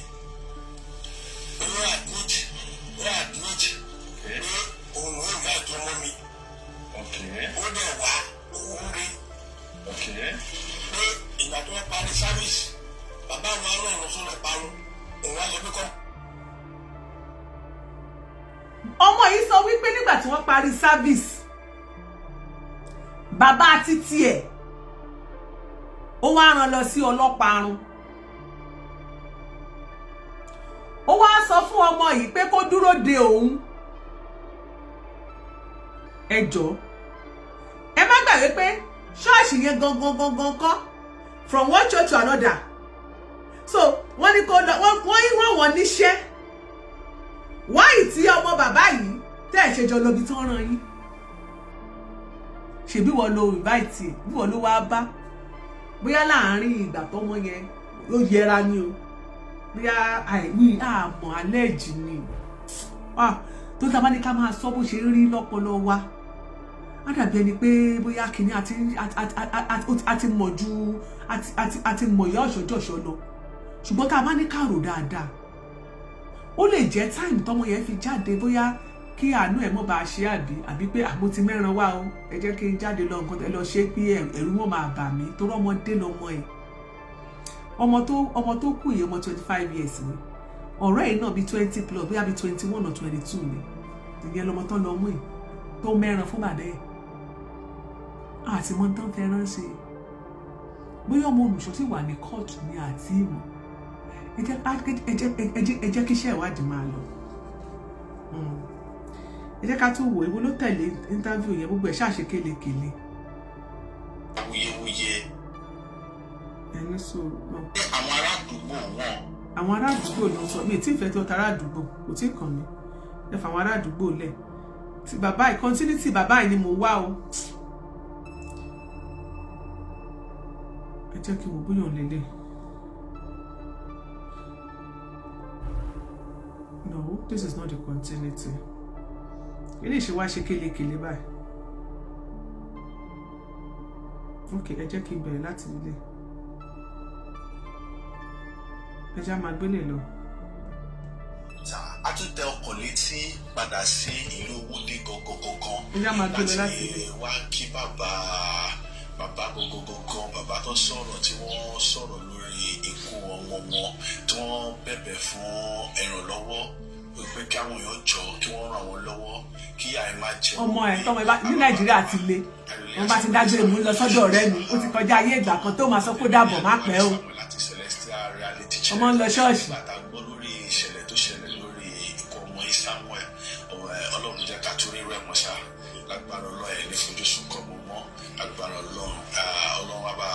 ó admit pé òun ló ń bá ètò ọmọ mi ó dẹ̀ wá òun rí pé ìgbà tó wọ́n parí service bàbá àwọn ọlọ́run sọ̀rọ̀ parun òun wá sọ pé kọ́. ọmọ yìí sọ wípé nígbà tí wọ́n parí service bàbá títí ẹ̀ ó wá rán lọ sí ọlọ́parun ó wá sọ fún ọmọ yìí pé kó dúró de òun ẹ jọ̀ọ́ ẹ má gbàgbé pé ṣọ́ọ̀ṣì yẹn gangan kọ́ from one church to another so wọ́n ní kó lọ wọ́n rán wọn níṣẹ́ wáyì tí ọmọ bàbá yìí tẹ́ ẹ̀ ṣe jọ lọ bí tí wọ́n rán yín ṣebí wọ́n lo invite bí wọ́n ló wá bá bóyá láàárín ìgbà tọ́mọ yẹn ló yẹra ni o bóyá àìní àmọ́ àlẹ́jì ni tó tá bá ní ká máa sọ bó ṣe rí lọ́pọlọ wa á dàbí ẹni pé bóyá kìíní àti mọ̀ ju àti mọ̀ ìyá ọ̀ṣọ́jọ́ṣọ́ lọ ṣùgbọ́n tá a bá ní ká rò dáadáa ó lè jẹ́ táìmù tọ́mọ yẹn fi jáde bóyá kí àánú ẹ̀ mọ́ bá a ṣe àbí pé àmọ́ ti mẹ́ran wá o ẹ jẹ́ kí n jáde lọ nǹkan ẹ lọ ṣe pé ẹ̀rù wọn máa bà mí torí ọmọdé lọmọ ẹ̀ ọmọ tó kù yìí ọmọ 25 years ni ọ̀rẹ́ yìí náà bí 20 plus bóyá bí 21 or 22 ni ìyẹn lọmọ tán lọ mú ẹ̀ tó mẹ́ran fún bàdá ẹ̀ àti mọ́ tán fẹ́ ránṣẹ́ bóyá ọmọ olùṣọ́ sì wà ní kóòtù ní àti ìmọ̀ ẹ jẹ́ kí iṣẹ́ ìwádìí máa lọ ẹ jẹ́ ká tún wò ewu ló tẹ̀lé interview yẹn gbogbo ẹ̀ ṣàṣe kélekèle. awuyewuye. ẹni sọ̀rọ̀ náà. àwọn ará àdúgbò wọn. àwọn ará àdúgbò ló sọ mi tí ìfẹ́ tó ta ará àdúgbò kò tí ì kàn mí ẹ fà àwọn ará àdúgbò lẹ̀ tí bàbá ẹ̀ continuity bàbá ẹ̀ ni mo wá o. ẹ jẹ́ kí n wò bóyá òun lélẹ̀. No, this is not the continuity. Ilé ìṣe wá ṣe kélekèle báyìí. Okay, ẹ jẹ́ kí n bẹ̀rẹ̀ láti ilé. Ẹ já máa gbélé lọ. A tún tẹ ọkọ̀ létí padà sí ìlú Wúdí gangan. Ẹ já máa gbélé láti ilé. Láti wá kí bàbá gangan bàbá tó sọ̀rọ̀ tí wọ́n sọ̀rọ̀ lórí ikú ọmọ wọn tí wọ́n bẹ̀bẹ̀ fún ìrànlọ́wọ́ pé kí àwọn èèyàn jọ kí wọ́n ràn wọ́n lọ́wọ́ kí àì máa jẹ ọmọ ẹ̀ tọmọ ẹ ní Nàìjíríà ti le wọn bá ti dájú èmú lọ sọ́dọ̀ ọ̀rẹ́ mi ó ti kọjá ayé ìgbà kan tó máa sọ pé dàbọ̀ má pẹ́ o ọmọ ń lọ ṣọ́ọ̀ṣì. bàtà gbọ́ lórí ìṣẹ̀lẹ̀ tó ṣẹlẹ̀ lórí ikú ọmọ Samuel Ọlọ́run jẹ́ ká torí rẹ̀ mọ́ ṣá lágbára Ọlọ́run ẹ̀ ní fojúsùn kọ́ mọ́ mọ́ lágbára Ọlọ́run wa bá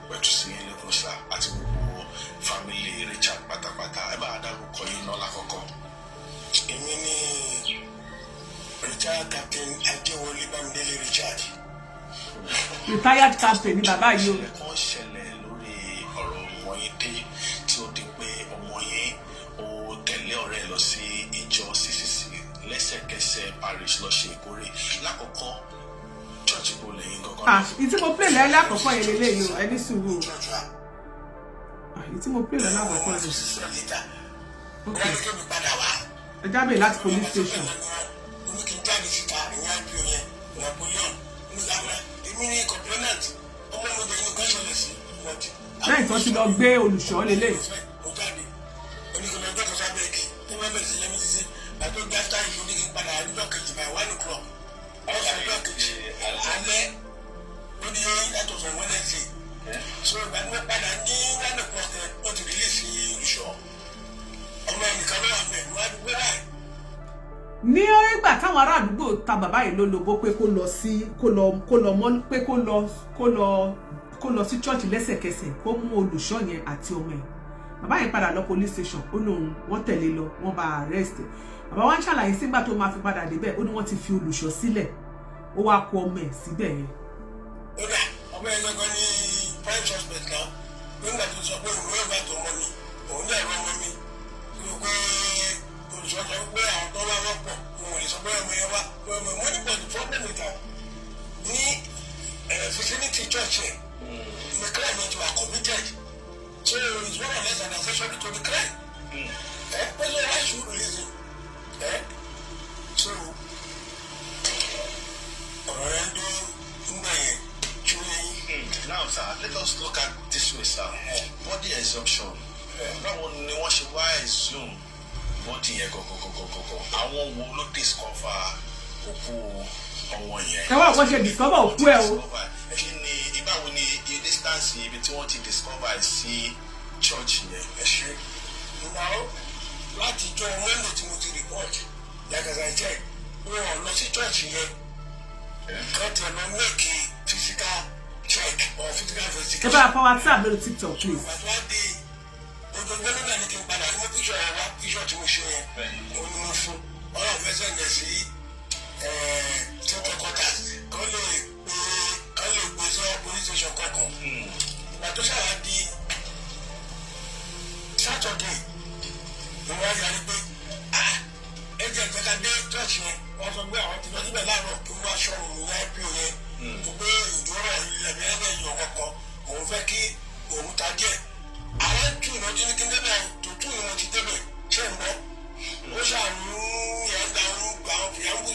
pẹ̀tù sí ilé kọ́sà àti gbogbo fámìlì Richard pátápátá ẹ bá dárúkọ yín náà lákọ̀ọ́kọ́. èmi ní retired captain Adéwọlé Bámidélé Richard. retired captain ni bàbá yìí o. ẹ̀kọ́ ṣẹlẹ̀ lórí ọ̀rọ̀ ọmọ yín dé tí ó di pé ọmọ yín ó tẹ̀lé ọ̀rẹ́ lọ sí ìjọ CCC lẹ́sẹ̀kẹsẹ̀ parish lọ ṣe ìkórè lákọ̀ọ́kọ́ church bó lẹ́yìn gangan. ìtí mo play lẹ́yìn lákọ̀ọ́kọ́ yẹn lélẹ́yìí o ẹni sùúrù o ìtí mo play lẹ́yìn lákọ̀ọ́kọ́ yẹn. ẹ jábẹ̀ láti police station. lẹ́yìn tó ti lọ gbé olùṣọ́ lélẹ̀. ní ìgbà táwọn ará àdúgbò ta bàbá yìí lólobó pé kó lọ sí church lẹ́sẹ̀kẹsẹ̀ kó mú olùṣọ́ yẹn àti ọmọ ẹ̀ bàbá yẹn padà lọ police station ó lóun wọ́n tẹ̀lé lọ wọ́n bá arrest bàbá wa ń ṣàlàyé sígbà tó máa fi padà débẹ̀ ó ní wọ́n ti fi olùṣọ́ sílẹ̀ ó wá kó ọmọ ẹ̀ síbẹ̀ yẹn. ó dà ọmọ ẹ̀ gangan ní prime suspect náà nígbà tó sọ pé òun yóò bá tó ọmọ mi òun ní ẹ̀rọ ọmọ mi ló pé olùṣọ́ sọ pé àwọn tó wá wọ́pọ̀ òun ò lè sọ pé ọmọ yẹn wá wọ́n ní pẹ̀lú problem ìta ní vicinity church yẹn the crime to are committed so it's more or less an accessory to the crime but why should we reason so now sir let us look at this way sir body exhaustion báwo ni wọ́n ṣe wá exhume body yẹn gọgọgọgọgọ àwọn wo ló discover òkú ọmọ yẹn. ẹ wá wọ́n ṣe discover òkú ẹ o. kí ni ìbáwo ni distance ibi tí wọ́n ti discover sí church yẹn ẹ ṣe. now láti jọ Monday tí mo ti report like as I said wọn lọ sí church yẹn kan tẹ lọ make physical check or physical investigation. ẹ bá a fọwọ́ WhatsApp lórí TikTok please. ojoojúmọ́ náà ní kí n padà ní píṣọ̀ ẹ̀ wá píṣọ̀ tí mo ṣe yẹn òun ni mo fún ọlọ́run fẹ́ sẹ́ǹdẹ̀ sí central quarters kan lè gbé sọ police station kankan ìgbà tó ṣàwá di Saturday mo wá yarí pé ẹ jẹ́ ìjọba dé church yẹn wọ́n sọ pé àwọn ti lọ síbẹ̀ láàárọ̀ kí wọ́n aṣọ òun ní IPO yẹn tó pé ìdúró ilẹ̀ yọ̀ kankan òun fẹ́ kí òun ta díẹ̀ àwọn tún ìmọ̀ tí ní kí n débẹ̀ tó tún ìmọ̀ ti débẹ̀ ṣé ń bọ́ ó ṣàmú ìyàgbà ń gba ìyàwó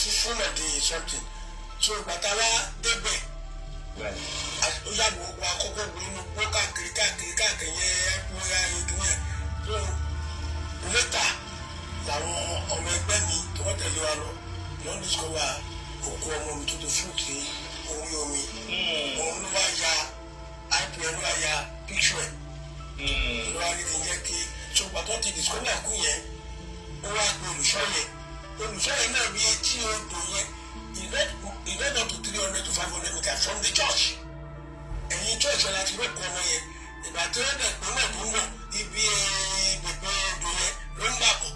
sí fún ọ̀dẹ something so bàtà wa débẹ̀ ó yàgò wa kọ́kọ́ gbé inú gbó káàkiri yẹn bóyá ìdúró yẹn so later làwọn ọmọ ẹgbẹ́ mi tí wọ́n tẹ̀lé wa lọ wọ́n discover òkú ọmọ mi tó ti fruit ní orí omi òun ló wá ya ipl ló wá ya picture ẹ̀ ló wá rí ìyẹn kí so bàtà ti discover ẹ̀kú yẹn ó wá gbé olùṣọ́ yẹn náà bí etí odò yẹn he led up to 300 to 500 meters from the church ẹ̀yìn church ẹ̀ láti rọ́pò ọmọ yẹn ìgbà tí wọ́n dẹ̀ gbọ́n náà tó ń bọ̀ ibi bèbè odò yẹn ló ń gbà bọ̀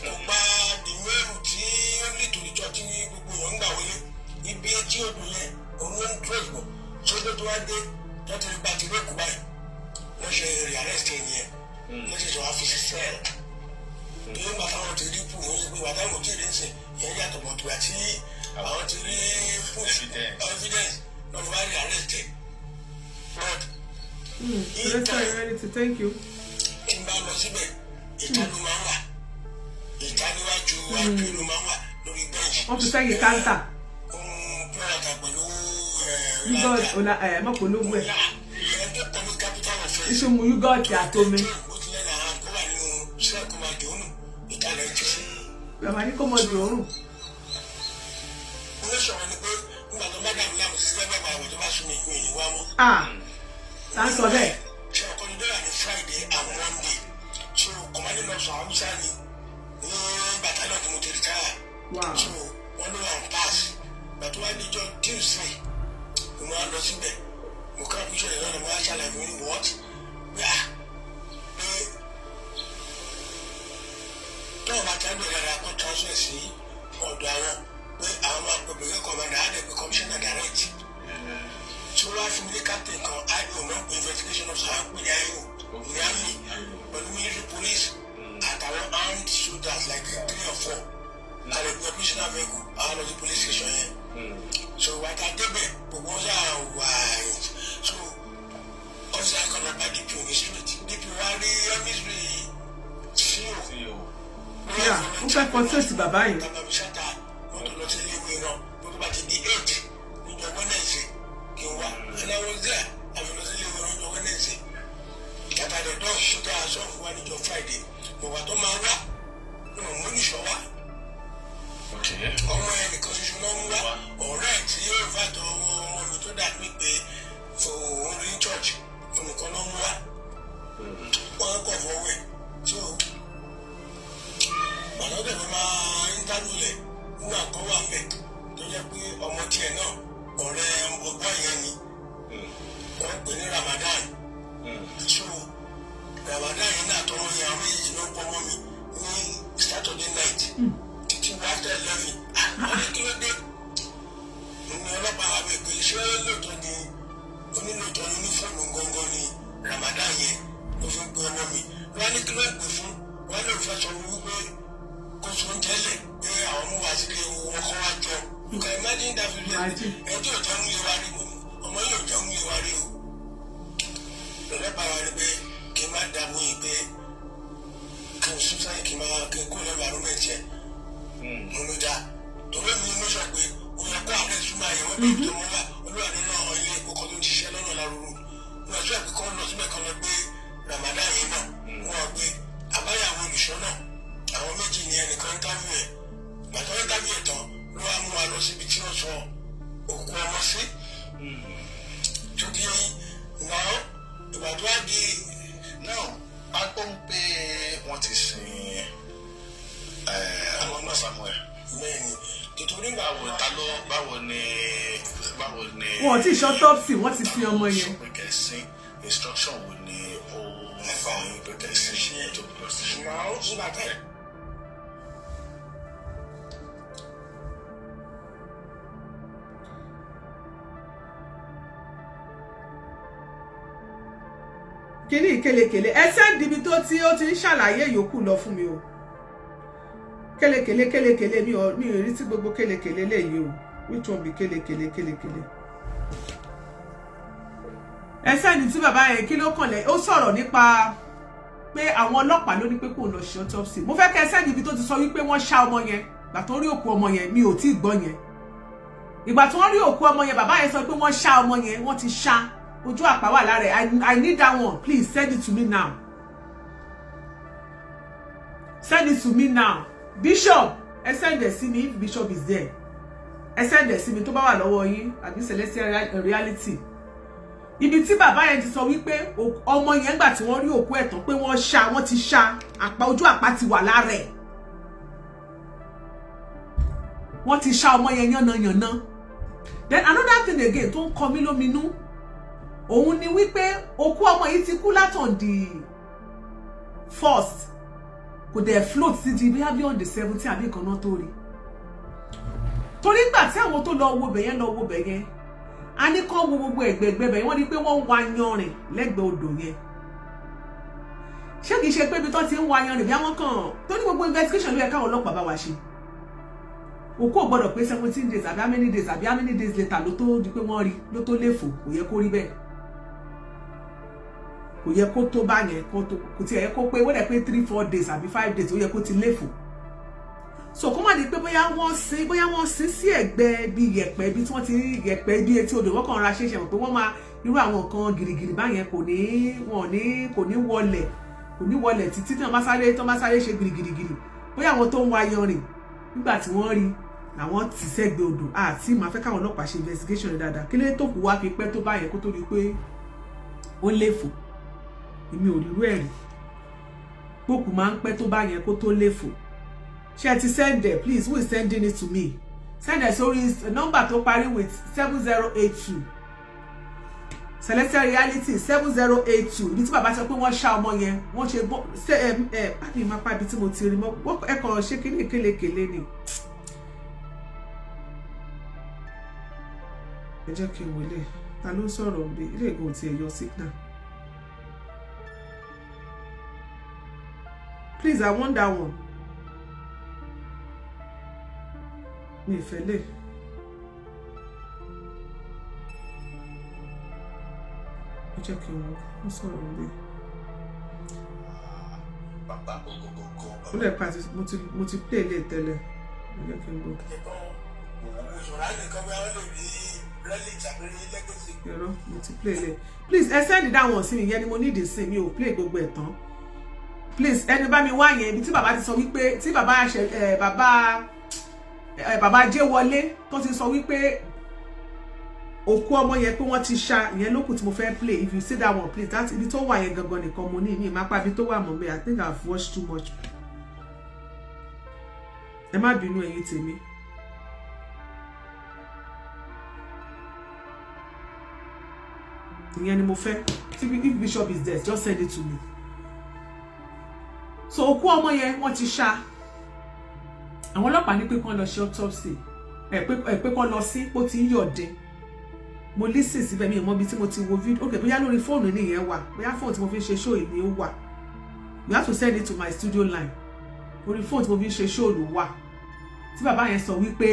kò gba dìmẹ́rù tí ó lè tó ní church ní gbogbo yẹn ń gbà wọlé ibi etí odò yẹn òun ló ń trace bọ̀ sódò tó wá dé tó ti gba ti rẹ́kù báyìí wọ́n ṣe rearrest ẹ̀ nìyẹn wọ́n ṣe sọ wá fi sí sẹ́ẹ̀lì tó ń bá táwọn ti rí pù wọ́n ṣe pé bàtà wọn ti rí ń sìn yẹn yàtọ̀ bọ̀ tó àti àwọn ti rí fún evidence lọ́wọ́ wá rí arrested but thank you. tí n bá lọ síbẹ̀ ìta ló máa ń wà ìta níwájú wájú ló máa ń wà lórí bẹ́ẹ̀jì. wọ́n fi sẹ́yìn káńtà. pọ́nrata pẹ̀lú mọ̀pọ̀lọ́gbọ̀ ẹ̀. ẹjọ́ kan ní capital offence. ìṣòwò yúgọ̀tì àtomi. ó ti lẹ́nu àwọn àkọ́wà nínú sẹ́ẹ̀kù máa dùn ún ìtàlẹ̀ ń tún. bàbá ní kó mọ dùn ó sọ̀rọ̀ ni pé nígbà tó bá dàrú láàmú sí ẹgbẹ́ àgbà tó bá sún mi ìpín ìlú wa mọ́. tá a sọ bẹ́ẹ̀. ṣé ọkọ ní dọ́là ní Friday and Monday so kọ̀mọ́dé lọ sọ Haúsá ni ní bàtálọ̀ tí mo ti rí káyà so wọ́n ló wà ń pass gbàtó wá níjọ́ Tuesday mo máa lọ síbẹ̀ mo ká píṣọ̀ yẹn lọ́nà mo wá ṣàlàyé mi ní what pé tọ́wọ́ bá tẹ́ bẹ̀rẹ̀ rẹ̀ akọ́ transfer sí ọ̀dọ̀ àwọn pé àwọn máa pè bẹ̀rẹ̀ kọ̀mọ́dà á dẹ̀ pé commissioner direct tí wọ́n á fi mi ní captain kan IO náà pé investigation officer á pè ní IO ní army pẹ̀lú military police àtàwọn armed soldiers like 3 or 4 àlẹ́ pé commissioner vehicle àwọn lọ sí police station yẹn so wàtá débẹ̀ gbogbo ọ̀sà wà so ọ̀sà kan náà bá DP ní street DP wá rí ẹ́mísírì CEO. ó fẹ́ kọ́ sẹ́ẹ̀sì bàbá yìí. bàbá mi ṣáta wọ́n tó lọ sí ilé ìwé náà wọ́n tó bá ti di 8 níjọ Wednesday kí n wá and I was there àmì lọ sí ilé ìwé níjọ Wednesday kàtà the door ṣúgà aṣọ fún wa níjọ Friday bọ̀wá tó máa wá wọn mú níṣọ́ wá ọmọ ẹ̀ nìkan ṣoṣo náà ń wá ọ̀rẹ́ ẹ̀ tí yóò fà tó ọmọ mi tó dàbí pé òun rí church nìkan náà ń wá wọn kọ̀ fọwọ́ ẹ̀ so ọ̀nàdẹ̀ mi máa ń dánú lẹ̀ nínú àkọ́wà mẹ́ tó jẹ́ pé ọmọ tiẹ̀ náà ọ̀rẹ́ ọgbọ́n yẹn ni wọ́n pè ní Ramadan so Ramadan yẹn náà tọmọ yẹn àwọn èyí ló ń pọ́ mọ́ mi ní Saturday night títí wá tẹ̀ lẹ́mí àwọn kílódé ní ọlọ́pàá wa bẹ̀ pé ṣé lóòótọ́ ni onílòótọ́ ní onífọ̀nù gangan ni Ramadan yẹn ló fi ń pe ọmọ mi wọ́n ní kí ló ń pè fún wọ́n lè fẹ́ sọ wípé kó sọ ń tẹ́lẹ̀ pé àwọn mú wá sílé wọn kọ́ wá jọ you can imagine that video ẹjọ́ ìjọ ń lé wa rí ọmọ yóò jọ ń lé wa rí o lọ́lọ́pàá wa rí pé kí n má dààmú yìí pé kí n sún sáyé kí n kó lọ́wọ́ àrùn mẹ́tì ẹ̀ mo ló dá torí mi ló sọ pé ó yẹ kó àwọn ẹ̀sùn máa yẹ wọ́n bí tó mọ́ wá olúwa nínú àwọn ilé epo kan tó ń ṣiṣẹ́ lọ́nà lárúurú wọ́n sọ pé kọ́ lọ síbẹ̀ kan lọ gbé Ramadan yìí náà wọ́n gbé àbáyàwó olùṣọ́ náà àwọn méjì ní ẹnìkan interview ẹ̀ gbàtọ́ interview ẹ̀ tán ló wá mú wa lọ síbi tí wọ́n sọ òkú ọmọ sí tó di náà ìgbà tó wá di náà a gbọ́ pé wọ́n ti sin àwọn ọmọ Samuel mẹ́rin nítorí báwo ni wọn ò tí ì ṣe autopsy wọ́n ti sin ọmọ yẹn. instruction wo ni ó fà ń pé kẹsí tó lọ sí. náà nígbà tẹ́ kíní ìkelekele ẹsẹ̀ níbi tó tí ó ti ń ṣàlàyé yòókù lọ fún mi o kelekele mi ò rí tí gbogbo kelekele léyìí o which one be kelekele. ẹsẹ̀ ní tí bàbá yẹn kí ló kàn lẹ́ ó sọ̀rọ̀ nípa pé àwọn ọlọ́pàá ló ní pé kò lọ ṣe autopsy mo fẹ́ kẹ́ ẹsẹ̀ níbi tó ti sọ wípé wọ́n ṣá ọmọ yẹn ìgbà tó rí òkú ọmọ yẹn mi ò tí gbọ́ yẹn ìgbà tó rí òkú ọmọ yẹn bàbá yẹn sọ pé wọ́n ṣá ọmọ yẹn wọ́n ti ṣá ojú àpá wà lára ẹ̀ I need that one please send it to me now send it to me now Bishop ẹ send it sí mi if Bishop is there ẹ send it sí mi tó bá wà lọ́wọ́ yín àbí Celestial Reality ibi tí bàbá yẹn ti sọ wípé ọmọ yẹn gbà tí wọ́n rí òkú ẹ̀ tán pé wọ́n ti ṣá àpá ojú àpá ti wà lára ẹ̀ wọ́n ti ṣá ọmọ yẹn yánnayànna then another thing again tó ń kọ mí lóminú òun ni wípé òkú ọmọ yìí ti kú látọ̀n the 1st kò dẹ̀ float sí di bí on the 17th àbí nǹkan náà tó rí torí gbà tí àwọn tó lọ wo bẹ̀yẹn a ní kán wo gbogbo ẹ̀gbẹ̀gbẹ̀ bẹ̀yẹn wọ́n ní pé wọ́n ń wa yanrìn lẹ́gbẹ̀ẹ́ odò yẹn ṣé kìí ṣe pé ibi tó ti ń wa yanrìn bí àwọn kan tó ní gbogbo investigation ló yẹ káwọn ọlọ́pàá bá wa ṣe òkú ò gbọ́dọ̀ pé 17 days àbí how many days later ló tó di pé wọ́n rí ló tó léfò kò yẹ kó rí bẹ́ẹ̀ kò yẹ kó tó bá yẹn kò tiẹ̀ yẹ kó pé wọ́n dẹ̀ pé 3-4 days àbí 5 days ó yẹ kó ti léfò so kó má di pé bóyá wọ́n sin sí ẹ̀gbẹ́ bí yẹ̀pẹ̀ bí tí wọ́n ti rí yẹ̀pẹ̀ bí etí odò wọ́n kàn ra ṣẹ̀ṣẹ̀ mọ̀ pé wọ́n máa irú àwọn nǹkan gìrìgìrì báyẹn kò ní wọlẹ̀ títí tí wọ́n bá sáré ṣe gìrìgìrì bóyá àwọn tó ń wa yanrìn nígbà tí wọ́n rí àwọn ti sẹ́gbẹ̀ odò àti máa fẹ́ káwọn ọlọ́pàá ṣe investigation dáadáa kí lè tó kù wá fi pẹ́ tó báyẹn kó tó rí pé ó léfò èmi ò rírú ẹ̀ rí pókù máa ń pẹ́ tó báyẹn kó tó léfò ṣé ẹ ti send it please who is sending it to me send it sórí number tó parí with 7082 Celestial Reality 7082 ibi tí bàbá sọ pé wọ́n ṣá ọmọ yẹn wọ́n ṣe báyìí máa pa ibi tí mo ti rí mọ́ ẹ̀kọ́ ṣé kí ní kélékèlé ni ẹ jẹ́ kí n wọlé ta ló sọ̀rọ̀ bí ilé ìgbọ̀n ti ẹ̀yọ signal please I want that one mi ìfẹ́ lè ẹ jẹ́ kí n sọ̀rọ̀ bí ó lè pa àti mo ti play lè tẹ́lẹ̀ ẹ jẹ́ kí n gbọ́. Yọrọ mo ti play lẹ please ẹ send that one sí mi yẹn ni mo need sí mi ò play gbogbo ẹ̀ tán please ẹni bá mi wá yẹn ibi tí bàbá ti sọ wípé tí bàbá jẹ́ wọlé tó ti sọ wípé òkú ọmọ yẹn pé wọ́n ti ṣá ìyẹn lókù tí mo fẹ́ play if you see that one please that ibi tó wà yẹn gangan nìkan mo ní mi má pa ibi tó wà mọ́ mi I think I've watched too much ẹ má bínú ẹ̀yin tèmi. ìyẹn ni mo fẹ́ if Bishop is there just send it to me so òkú ọmọ yẹn wọ́n ti ṣá àwọn ọlọ́pàá ní pé kán lọ ṣe autopsy pé kán lọ sí ó ti ń yọ̀dẹ mo listen síbẹ̀ mi mọ̀ bí tí mo ti wo video okay bóyá lórí fóònù nìyẹn wà bóyá fóònù tí mo fi ń ṣe show yìí ni ó wà you have to send it to my studio line orí fóònù tí mo fi ń ṣe show ló wà tí bàbá yẹn sọ wípé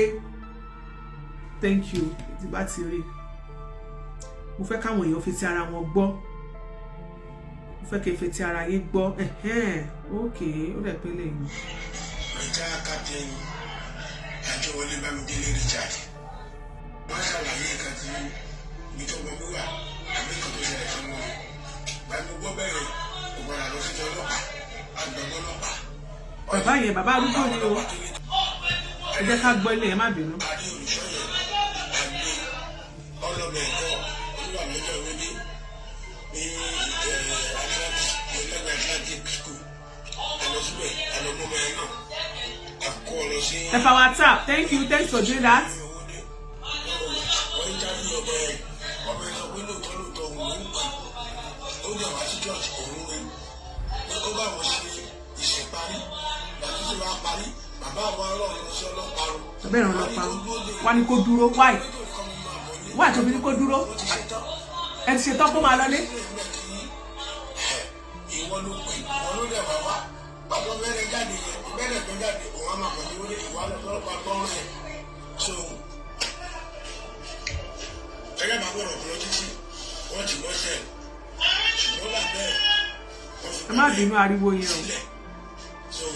thank you tí bá ti rí mo fẹ́ káwọn èèyàn fi ti ara wọn gbọ́ mo fẹ́ kí n fi ti ara yín gbọ́ okay ó dẹ̀ pé lẹ́yìn. ìjà captain Adéwọlé Bámidélé Richard wọ́n ṣàlàyé nǹkan tí ibi tó gbọ́ wíwà àbí nǹkan tó ṣẹlẹ̀ fún wọn báyìí mo gbọ́ bẹ̀rẹ̀ kò gbọ́dọ̀ lọ sí ọlọ́pàá àgbẹ̀gbọ́ ọlọ́pàá. bàbá yẹn bàbá arúgbó ni o ẹ jẹ́ ká gbọ́ ilé yẹn má bínú. adé olùṣọ́yẹ̀ àgbẹ̀ ọlọ́bẹ̀ ẹ̀kọ́ olúwa lọ́jọ́ ìwé ní Atlantic school ẹlọ́síbẹ̀ ẹlọ́gbọ́mọ ẹ̀ náà àkọ́ ọ̀rọ̀ sí. ẹ fa WhatsApp thank you thanks for doing that. wọ́n ń jáde ọbẹ̀ ọbẹ̀ sọ pé lóòótọ́ òun ló ń pa ó jẹ́ wá sí church òun wẹ̀ pé ó bá wọn ṣe ìṣèparí láti ṣe wá parí bàbá àwọn ará ọ̀rọ̀ sí ọlọ́pàá rò. ọbẹ̀ ìrànlọ́ ọlọ́pàá wá ní kó dúró wáì wáì tó fi ní kó dúró ẹ ti ṣetán kó máa lọlé. ìwọ ló pè ìwọ ló dẹ̀ wá wá bàbá bẹ́rẹ̀ jáde yẹn bẹ́rẹ̀ tó jáde òun á máa pọ̀ ní wọlé ìwà lọ́pàá tọ́rọ̀ yẹn so ẹgbẹ́ máa gbọ́dọ̀ kúrò títí wọ́n ti wọ́n sẹ́ẹ̀ ṣùgbọ́n bá bẹ́ẹ̀ ẹ má bínú ariwo yẹn o. so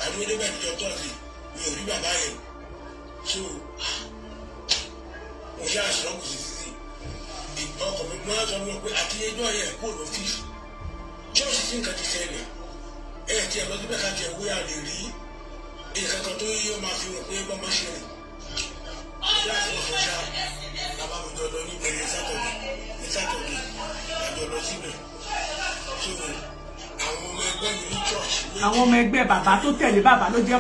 àdúgbò débẹ̀ níjọ tọ́sí mi ò rí bàbá yẹn so mo ṣe àṣọkù sí títí ọkọ̀ mi máa sọ wọn pé àti ẹjọ́ yẹn kó lọ fíìsì ṣọ́ọ̀ṣì tí nǹkan ti ṣẹlẹ̀ tí ẹ lọ síbẹ̀ ká tiẹ̀ wúyà lè rí nǹkan kan tó yẹ máa fi hàn pé bọ́n máa ṣe rìn ìyá àti ọ̀fọ̀ ṣá bàbá mi jọ lọ níbẹ̀ ní sátọ̀dé àjọ lọ síbẹ̀ so àwọn ọmọ ẹgbẹ́ mi ní church. àwọn ọmọ ẹgbẹ́ bàbá tó tẹ̀lé bàbá ló jẹ́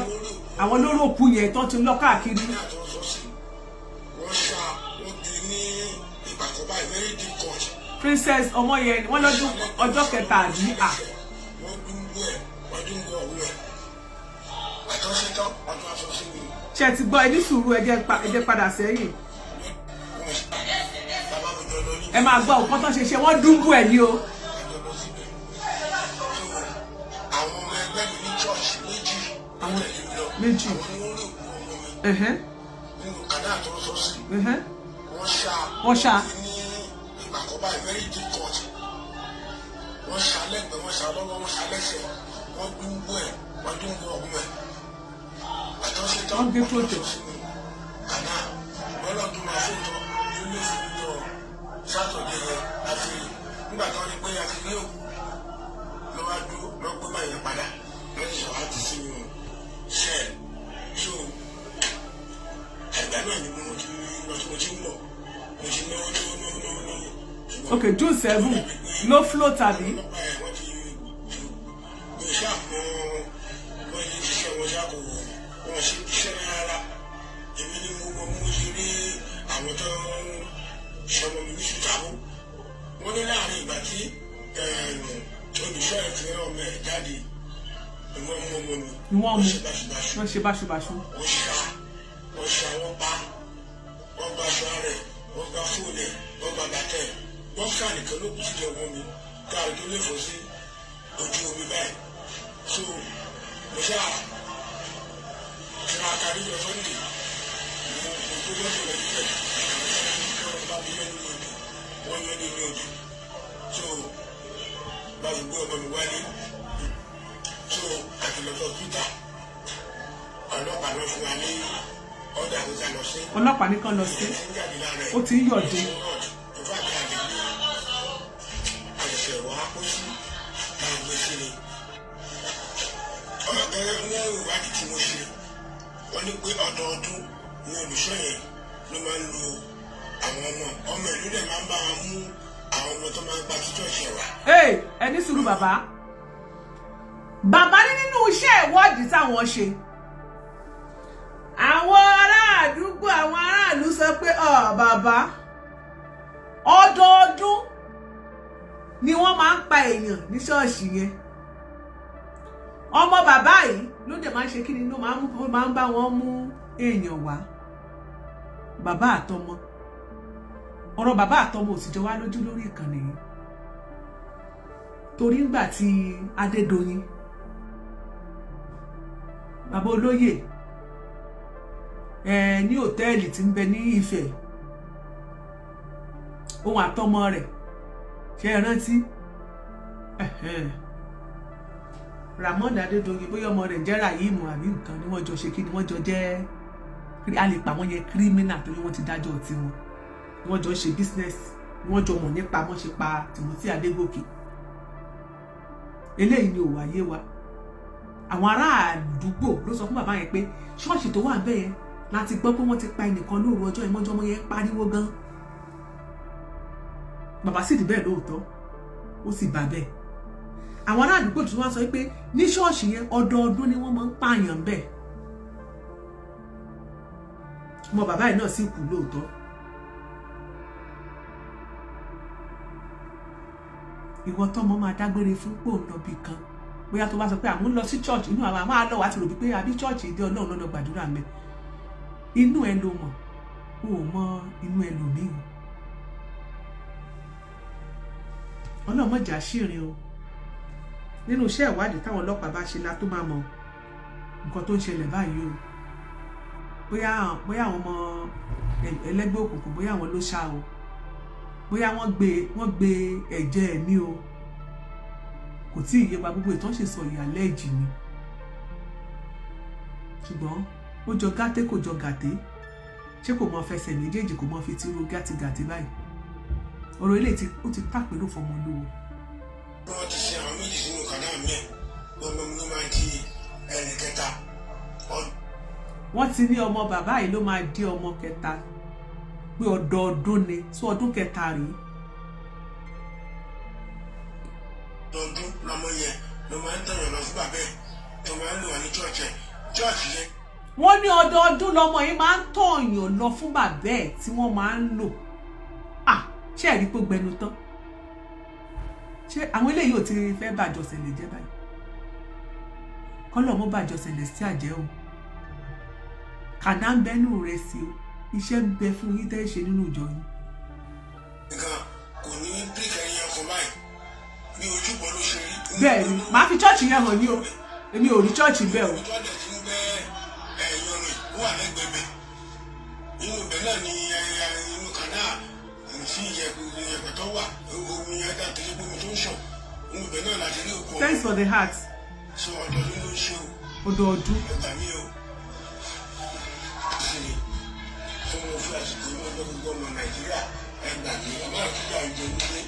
àwọn lóró òkú yẹn tó ti lọ káàkiri. wọ́n ṣá wọ́n di ní ìpàkọ́bá very deep court. princess ọmọ yẹn wọ́n lọ́dún ọjọ́ kẹta àbí à. wọ́n dúngbò ẹ̀ wọ́n dúngbò ọ̀hún ẹ̀ àtọ́sítọ́ ọdún aṣọ́sí mi. ṣe ti gbọ́ ẹni sùúrù ẹ jẹ́ padà sẹ́yìn. ẹ máa gbọ́ òkú tó ṣe wọ́n dúngbò ẹ̀ ní o. àwọn ọmọ ẹgbẹ́ mi ní church méjì. nínú kàdá àtọ́sọ́sí wọ́n ṣá ní ìpàkọ́bá very deep court wọ́n ṣá lẹ́gbẹ̀ẹ́ wọ́n ṣá lọ́wọ́ wọ́n ṣá lẹ́sẹ̀ wọ́n dúngbò ẹ̀ wọ́n dúngbò ọ̀hún ẹ̀ àtọ́sítọ́ wọ́n gbé protest. kàdá ọlọ́dún máa fún tọ́ tó lè fi lọ sátọ̀dé yẹn àti nígbà tó ní pé àti ní òkú ló wá dúró lọ gbé báyìí padà lọ́sí sọ láti sínú ṣẹ́ẹ̀ so ẹgbẹ́ náà ni mo ti lọ sí mo ti ń lọ mo ti náwó tó náwó. ok June 7 ló float tàbí. wọ́n ti mo ṣàpọ̀ wọ́n yé ṣiṣẹ́ wọn ṣàkó wọn ṣe iṣẹ́ rárá èmi ni mo ṣe rí àwọn tó ń ṣọmọ mi ní ṣùtàbó wọ́n ní láàrin ìgbà tí olùṣọ́ ẹ̀fẹ́ ọmọ ẹ̀ jáde ìwọ̀n mú ọmọ mi wọ́n ṣe báṣubàṣu. wọ́n ṣe àwọn pa wọ́n gba aṣọ rẹ̀ wọ́n gba fóònù ẹ̀ wọ́n gba bàtẹ́ ẹ̀ wọ́n fà nìkan ló kù sílẹ̀ ọmọ mi káàrí tó lè fọ́ sí ojú omi báyìí so mo ṣe àkàrí lọ sọ́ndé mo tó lọ́sọ̀ lọ sílẹ̀ wọ́n bá mi lẹ́nu lòdì wọ́n lẹ́nu lòdì so báwo gbé ọmọ mi wálé so àtìlọ́tọ̀ twitter ọlọ́pàá lọ fún wa ní ọ̀dà àgbéká lọ sí. ọlọ́pàá ní kán lọ sí ó ti ń yọ̀dé. ìfọ̀ àti àgbègbè àṣẹṣẹ wà á kó sí máa gbé sí ni. ọ̀gẹ́rẹ́ ní ìwádìí tí mo ṣe wọ́n ní pé ọdọọdún ní olùṣọ́ yẹn ló máa ń lo àwọn ọmọ ìlú rẹ̀ máa ń bá wọn mú àwọn ọmọ tó máa ń gba títọ́ ìṣẹ̀ wá. ẹni sùúrù bàbá ní nínú iṣẹ́ ìwádìí táwọn ṣe àwọn ará àdúgbò àwọn aráàlú sọ pé bàbá ọdọọdún ni wọ́n máa ń pa èèyàn ní ṣọ́ọ̀ṣì yẹn ọmọ bàbá yìí ló dẹ̀ máa ń ṣe kí ni ló máa ń bá wọn mú èèyàn wá bàbá àtọmọ ọ̀rọ̀ bàbá àtọmọ ò sì jọ wá lójú lórí ìkànnì yìí torí ńgbà tí Adédoyin bàbá olóyè ní hòtẹ́ẹ̀lì tí ń bẹ ní Ifẹ̀ ohun àtọmọ rẹ̀ ṣe é rántí Ramon Adédoyin bóyá ọmọ rẹ̀ jẹ́ Rahimu àbí nǹkan ni wọ́n jọ ṣe kí ni wọ́n jọ jẹ́ a lè pa wọ́n yẹn kírímínà torí wọ́n ti dájọ́ tiwọn wọ́n jọ ṣe bísínẹ́sì wọ́n jọ mọ̀ nípa wọ́n ṣe pa Timothy Adégòkè eléyìí ni ò wáyé wa àwọn ará àdúgbò ló sọ fún bàbá yẹn pé ṣọ́ọ̀ṣì tó wà bẹ́ẹ̀ yẹn láti gbọ́ pé wọ́n ti pa ẹnìkan lóru ọjọ́ ìmọ́jọ́mọ́ yẹn pariwo gan bàbá sì rí bẹ́ẹ̀ lóòótọ́ ó sì bá bẹ́ẹ̀ àwọn ará àdúgbò tó wá sọ pé ní ṣọ́ọ̀ṣì yẹn ọdọọdún ni wọ́n máa ń pààyàn bẹ́ẹ̀ ọmọ bàbá yìí náà sì kú lóòótọ́ ìwọ tọmọ máa dágbére fún pòǹdọ̀bì kan bóyá tó bá sọ pé àwọn ń lọ sí church inú àwọn máa lọ wá ti rò bí pé àbí church ìdí Ọlọ́run lọ́dọ̀ gbàdúrà mẹ́ inú ẹ ló mọ̀ o ò mọ inú ẹ lòmíì Ọlọ́run mọ̀jà ṣìrìn o nínú iṣẹ́ ìwádìí táwọn ọlọ́pàá bá ṣe la tó máa mọ nǹkan tó ń ṣẹlẹ̀ báyìí o bóyá àwọn ọmọ ẹlẹ́gbẹ́ òkùnkùn bóyá àwọn ló ṣá o bóyá wọ́n gbé ẹ̀jẹ̀ ẹ̀mí o kò tí ì yé wa gbogbo ìtàn ṣe sọ ìyàlẹ́ ìjì ni ṣùgbọ́n ó jọ gàté kò jọ gàté ṣé kò mọ fẹsẹ̀ méjèèjì kò mọ fi tírú gàtí báyìí ọ̀rọ̀ ilé ó ti tàpérò fọmọ olówó. wọ́n ti ṣe àwọn méjì sínú kan náà mẹ́ lọ́mọ mi ló máa di ẹnì kẹta. wọ́n ti ní ọmọ bàbá yìí ló máa di ọmọ kẹta pé ọdọọdún ni sí ọdún kẹta rèé. ọdún lọmọ yẹn ló máa ń tẹ̀yàn lọ fún bàbá ẹ̀ tó máa ń lò wá ní chọ́ọ̀chì yẹn. wọ́n ní ọdọọdún lọmọ yìí máa ń tọ̀yàn lọ fún bàbá ẹ̀ tí wọ́n máa ń lò. ṣé ẹ̀rí pé gbẹnu tán ṣé àwọn eléyìí ò ti fẹ́ bàjọ́sẹ̀ lè jẹ́ báyìí kọ́lọ̀ mọ́ bàjọ́sẹ̀ lè sí àjẹ́ o kàdá ń bẹ́nu rẹ̀ sí o iṣẹ́ ń bẹ fún yín tẹ́ ṣe nínú ìjọ yín. nǹkan kò ní bíríkì ẹyin ọkọ báyìí ní ojúbọ ló ṣe rí. bẹ́ẹ̀ ni màá fi chọ́ọ̀chì yẹn hàn ní o èmi ò rí chọ́ọ̀chì bẹ́ẹ̀ o. ìjọ dẹ̀ ti ń gbẹ́ ẹ̀yọrin ó wà lẹ́gbẹ̀ẹ́ inú ibẹ̀ náà ni inú kanáà tí ìyẹ̀pẹ̀ tó wà omi ẹ̀dá tẹ̀lé bómi tó ń ṣàn inú ibẹ̀ náà láti rí òkú. thanks for the heart. so ọdọọdún ló ń ṣe o. ọdọọdún. ẹgbà mi o. fún mo fi àsìkò inú ọjọ́ gbogbo ọmọ nàìjíríà ẹgbà mi ọmọ nàìjíríà ń jẹ nílé.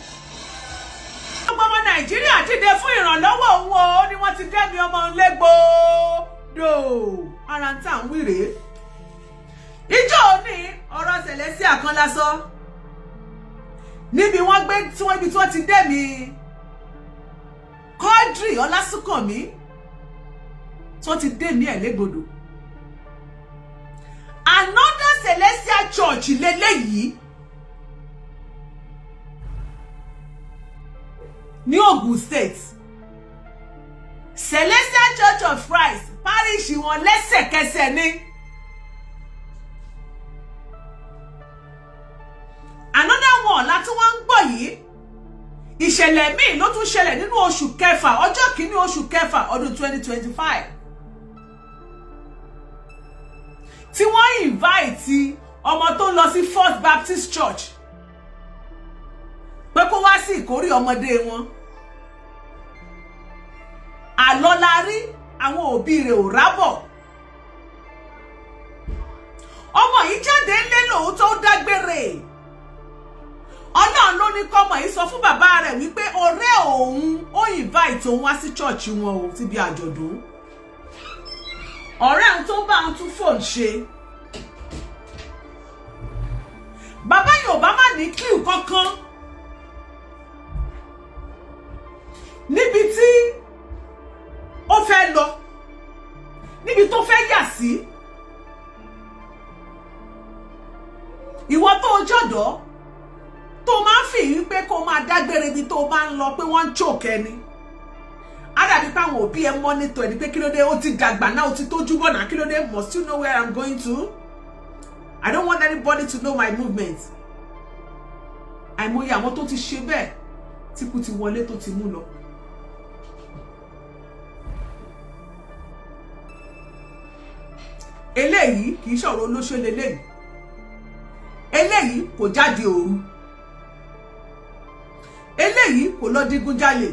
gbogbo ọmọ nàìjíríà dìde fún ìrànlọ́wọ́ òun o ni wọ́n ti dẹ́mi ọmọ légbodò ara ń tà ń wíre. ìjọ òní ọ̀rọ̀ Celestia kan lásán níbi wọ́n gbé tí wọ́n ti dẹ́mi Quadri Ọlásùnkànmí tí wọ́n ti dẹ́mi ẹ̀ légbodò. Another Celestia church lélẹ́yìí ní Ogun State. Celestia Church of Christ parish wọn lẹ́sẹ̀kẹsẹ̀ ni. Another one láti wọ́n ń gbọ́ yìí ìṣẹ̀lẹ̀ míì ló tún ṣẹlẹ̀ nínú oṣù kẹfà ọjọ́ kìíní oṣù kẹfà ọdún 2025 tí wọ́n invite ọmọ tó ń lọ sí First Baptist Church pé kó wá sí ìkórè ọmọdé wọn. Àlọ́ la rí àwọn òbí rẹ̀ ò rábọ̀. ọmọ yìí jáde ńlé lóòótọ́ ó dágbére. Ọlọ́run ló ní kọ́mọ yìí sọ fún bàbá rẹ̀ wípé ọ̀rẹ́ òun ó invite òun wá sí church wọn ò ti bí àjọ̀dún. ọ̀rẹ́ òun tó bá òun tún fóònù ṣe. bàbá Yorùbá má ní clue kankan. níbi tí ó fẹ́ lọ níbi tó fẹ́ yà sí ìwọ tó jọ̀dọ̀ tó máa ń fi wípé kó máa dágbére ibi tó bá ń lọ pé wọ́n ń choke ẹni ádàbí pé àwọn òbí ẹ monitor ẹni pé kí ló dé ó ti dàgbà náà ó ti tójú bọ̀ náà kí ló dé must you know where I'm going to? I don't want anybody to know my movement. àìmọye àwọn tó ti ṣe bẹ́ẹ̀ tí kú ti wọlé tó ti mú lọ. eléyìí kì í ṣọ̀rọ̀ olóṣèlú eléyìí kò jáde òru eléyìí kò lọ digunjalè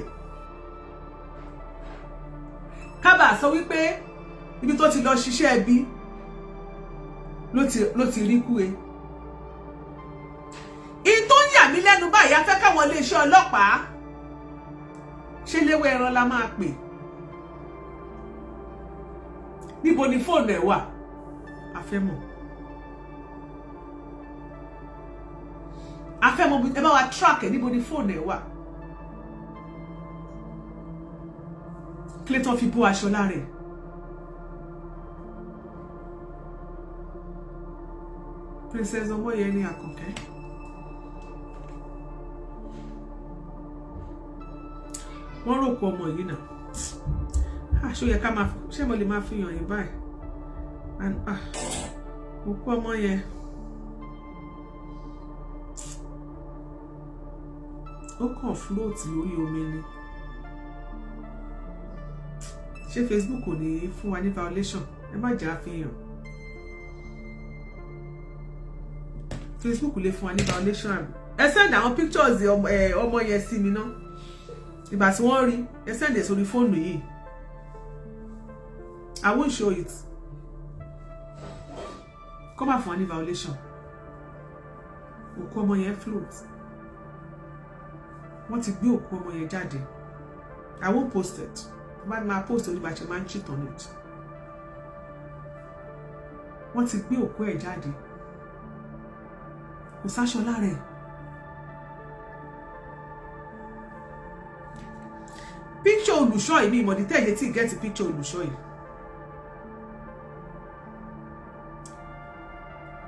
kábà sọ wípé ibi tó ti lọ ṣiṣẹ́ ẹbí ló ti rí kú e. in tó ń yà mí lẹ́nu báyìí a fẹ́ káwọn iléeṣẹ́ ọlọ́pàá ṣe léwé ẹran la máa pè. níbo ni fóònù ẹ̀ wà? Afẹ́mọ̀ ẹ bá wa track ẹ̀ níbo ni fóònù ẹ̀ wà. Clayton fi bó aṣọ lára ẹ̀. Princess Ọmọyẹlé Àkànkẹ́. Wọ́n rò pọ̀ ọmọ yìí náà. Ṣó yẹ ká máa ṣé mo lè máa fi hàn yín báyìí? Òkú ọmọ yẹn ó kàn float lórí omi ni. Ṣé Facebook ò ní fún wa ní violation? Ẹ má jà àfihàn. Facebook lè fún wa ní violation àbí? Ẹ send àwọn pictures ọmọ yẹn sí mi ná. Ìgbà tí wọ́n rí ẹ send ẹ̀ sórí fóònù yìí. I won't show it. Come out for any violation. Òkú ọmọ yẹn float. Wọ́n ti gbé òkú ọmọ yẹn jáde. I won't post it. But my post only by man cheat on it. Wọ́n ti gbé òkú ẹ̀ jáde. Kò sáṣọ lára ẹ̀. Picture olùṣọ́ yìí mi ìmọ̀dí tẹ́yẹ tí get picture olùṣọ́ yìí.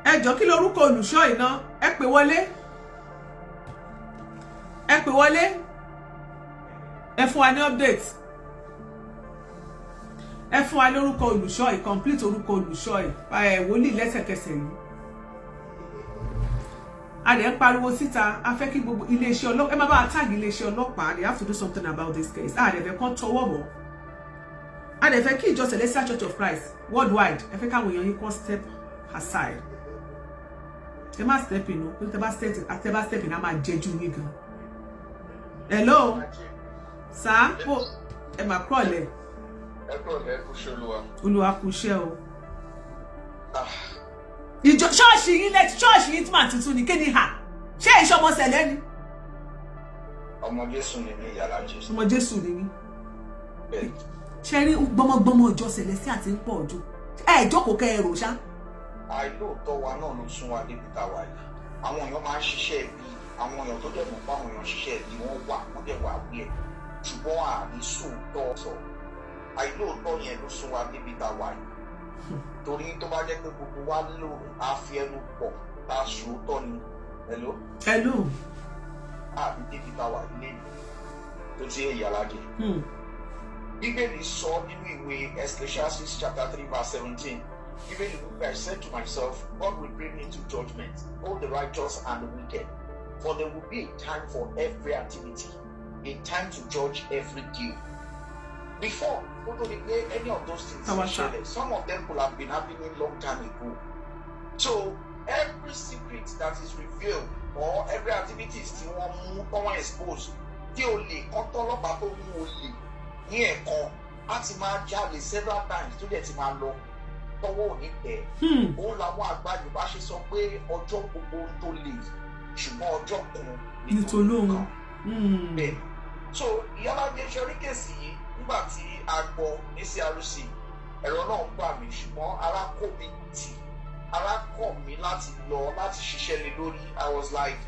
Ẹ jọ̀ọ́ kí lorúkọ olùṣọ́ yìí náà? Ẹ pè wọlé. Ẹ pè wọlé. Ẹ fún wa ní update. Ẹ fún wa lórúkọ olùṣọ́ yìí, complete orúkọ olùṣọ́ yìí. Wòlíì lẹ́sẹ̀kẹsẹ̀ yìí. A dẹ̀ ń pariwo síta, a fẹ́ kí gbogbo iléeṣẹ́ ọlọ́pàá, ẹ má bá tag iléeṣẹ́ ọlọ́pàá, they have to do something about this case. A dẹ̀ fẹ́ kán tọwọ́ bọ̀. A dẹ̀ fẹ́ kí ìjọ Celestial Church of Christ worldwide, ẹ fẹ́ káwọn èèyàn yín kán step aside. Ẹ má step in o, tẹ́ bá step in, a máa jẹ́jú yín gan. Hello? Sir? Ẹ má kúrọ̀lẹ́. Ẹ kúrọ̀lẹ́, kú ṣe Olúwa. Olúwa kú iṣẹ́ o. Ìjọ ṣọ́ọ̀ṣì yín lẹ́tí ṣọ́ọ̀ṣì yín tí màá tuntun ní kéde hà. Ṣé ìṣọ́ ọmọ Sẹ̀lẹ̀ ni? Ọmọ Jésù ni mí, ìyàlá Jésù. Ọmọ Jésù ni mí. Bẹ́ẹ̀ni. Ṣé rí gbọmọgbọmọ ìjọ Celestial àti ń pọ̀ jù? Ẹ jókòó kẹ́ ẹ rò ṣá. Àìlóòótọ́ wa náà ló sún wa débi tá a wà yìí. Àwọn èèyàn máa ń ṣiṣẹ́ bí àwọn èèyàn tó dẹ̀ mọ̀ pé àwọn èèyàn ṣiṣẹ́ bí wọ́n dẹ̀ wà wí ẹ̀. Ṣùgbọ́n àní sóòótọ́ sọ. Àìlóòótọ́ yẹn ló sún wa débi tá a wà yìí. Torí tó bá jẹ́ pé gbogbo wa lò á fi ẹnu pọ̀ tá a sòótọ́ ni. Hello. Àbí débi tá a wà nílé tó ti èyí aládé. Bíbélì sọ nínú ìwé Ecclesiastes chapter 3 verse 17. Bíbélì wípé I said to myself, God will bring me to judgment, both the righteous and the wicked. For there will be a time for every activity, a time to judge every deal. Before, any of those things, some of them could have been happening long time ago. So every secret that is revealed or every activity still one exposed, the only control of people who only near àti máa jáde several times tó dẹ̀ ti máa lọ tọwọ́ òní tẹ̀. Òun làwọn àgbàjù bá ṣe sọ pé ọjọ́ gbogbo tó lè ṣùgbọ́n ọjọ́ kan nítorí kan. Bẹ́ẹ̀ so ìyálàjẹ ṣọrí kèsì yìí nígbà tí a gbọ́ ní CRC ẹ̀rọ náà gbà mí ṣùgbọ́n ara kọ̀ mí láti lọ láti ṣiṣẹ́ lé lórí. I was like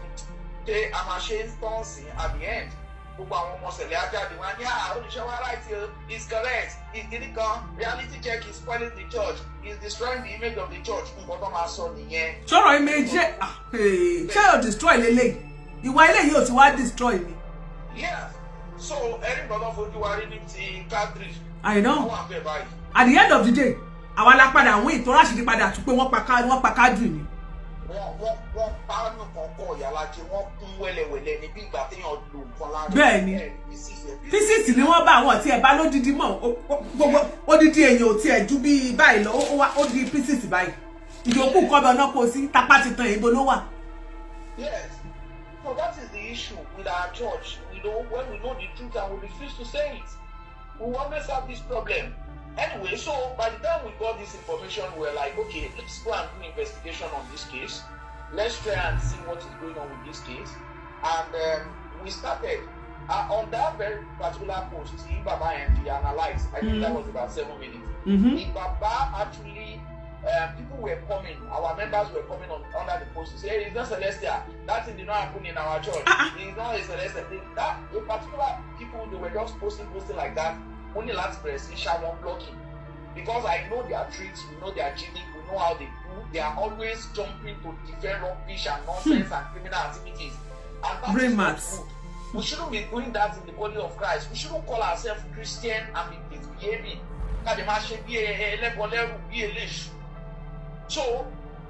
ṣé a máa ṣe instance at the end gbogbo àwọn ọmọ Sẹ̀lẹ̀ ajáde wọn ní oníṣẹ́ wa right is correct Iteledicon reality check is spoiling the church is destroying the image of the church. Nǹkan tó máa sọ nìyẹn. Sọ̀rọ̀ image ṣé o destroy lélẹ̀ ìwà eléyìí ò ti wá destroy ni. Yes. So ẹni gbọ́dọ̀ fojú wa rí ní ti cartridge. I know. At the end of the day àwa la padà àwọn ìtọ́ra ṣì ti padà tún pé wọ́n pa cartridge ni. Wọ́n pa nù kọ̀ọ̀kan ìyálàjẹ wọ́n kún wẹ́lẹ́wẹ́lẹ́ ní bí ìgbà téèyàn lò nǹkan lára. Bẹ́ẹ̀ni pieces ni wọ́n bá àwọn tí ẹ bá lódìdí mọ̀ gbogbo odidi èèyàn ò tiẹ̀ ju bí báyìí lọ ó di pieces báyìí. Ìyókù kọ́bẹ̀ ọ̀nà kò sí tapá ti tan èèbó ló wà. Yes, so that is the issue with our church. When we know the truth and we refuse to say it, we will always have this problem. Anyway, so by the time we got this information, we were like, okay, let's go and do investigation on this case. Let's try and see what is going on with this case. And we started on that very particular post. Baba and he analyzed. I think that was about 7 minutes. Baba actually, people were coming. Our members were coming under the post to say, hey, it's not Celestial. That thing did not happen in our church. It's not a Celestial thing. That in particular, people they were just posting like that. Only last press in Shalom blocking. Because I know their tricks, we know their gimmick, we know how they do. They are always jumping to different rubbish and nonsense and criminal activities. And that is not good. We shouldn't be doing that in the body of Christ. We shouldn't call ourselves Christian and be misbehaving. So,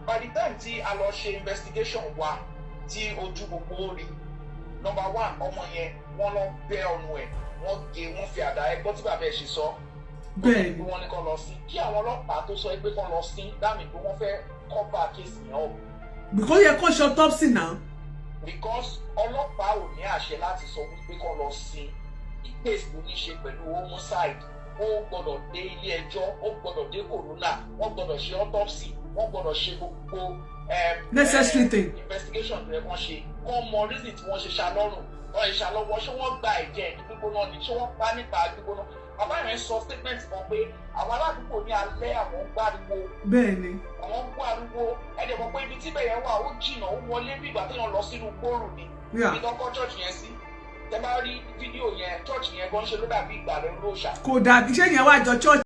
by the time I lost investigation, number one, one of bear on way. Wọ́n gé wọ́n fi àdá ẹgbọ́n tí bàbá ẹ̀ ṣe sọ. Bẹ́ẹ̀ ni wọ́n ní kó lọ sí kí àwọn ọlọ́pàá tó sọ pé kó lọ sí dáàmì pé wọ́n fẹ́ cover case yẹn up. Because yẹ kó ṣe autopsy náà. Because ọlọ́pàá ò ní àṣẹ láti sọ wípé kó lọ sí ìpèsè tó ní ṣe pẹ̀lú homicide. Ó gbọ́dọ̀ dé ilé ẹjọ́, ó gbọ́dọ̀ dé coroner, wọ́n gbọ́dọ̀ ṣe autopsy. wọ́n gbọ́dọ̀ ṣe gbogbo necessary thing investigation tó yẹ kán ṣe kán mọ reason tí wọ́n ṣe ṣàlọ́rùn wọ́n ṣe ṣàlọ́wọ́ ṣé wọ́n gba ẹ̀jẹ̀ gbígbóná ni ṣé wọ́n pa nípa gbígbóná bàbá yẹn sọ statement kan pé àwọn aládùúgbò ní alẹ́ àwọn ń gbáriwo bẹ́ẹ̀ ni àwọn ń gbáriwo ẹ̀dẹ̀ mọ̀ pé ibi tí bẹ̀yẹn wà ó jìnnà ó wọlé bí ìgbà téèyàn lọ sínú gbòòrò ni ibi tó kọ́ church yẹn sí tẹ bá rí fídíò yẹn church yẹn gan ṣe ló dàbí ìgbàlẹ̀ olóòṣà. kò dàbí ṣé yẹn wá jọ church.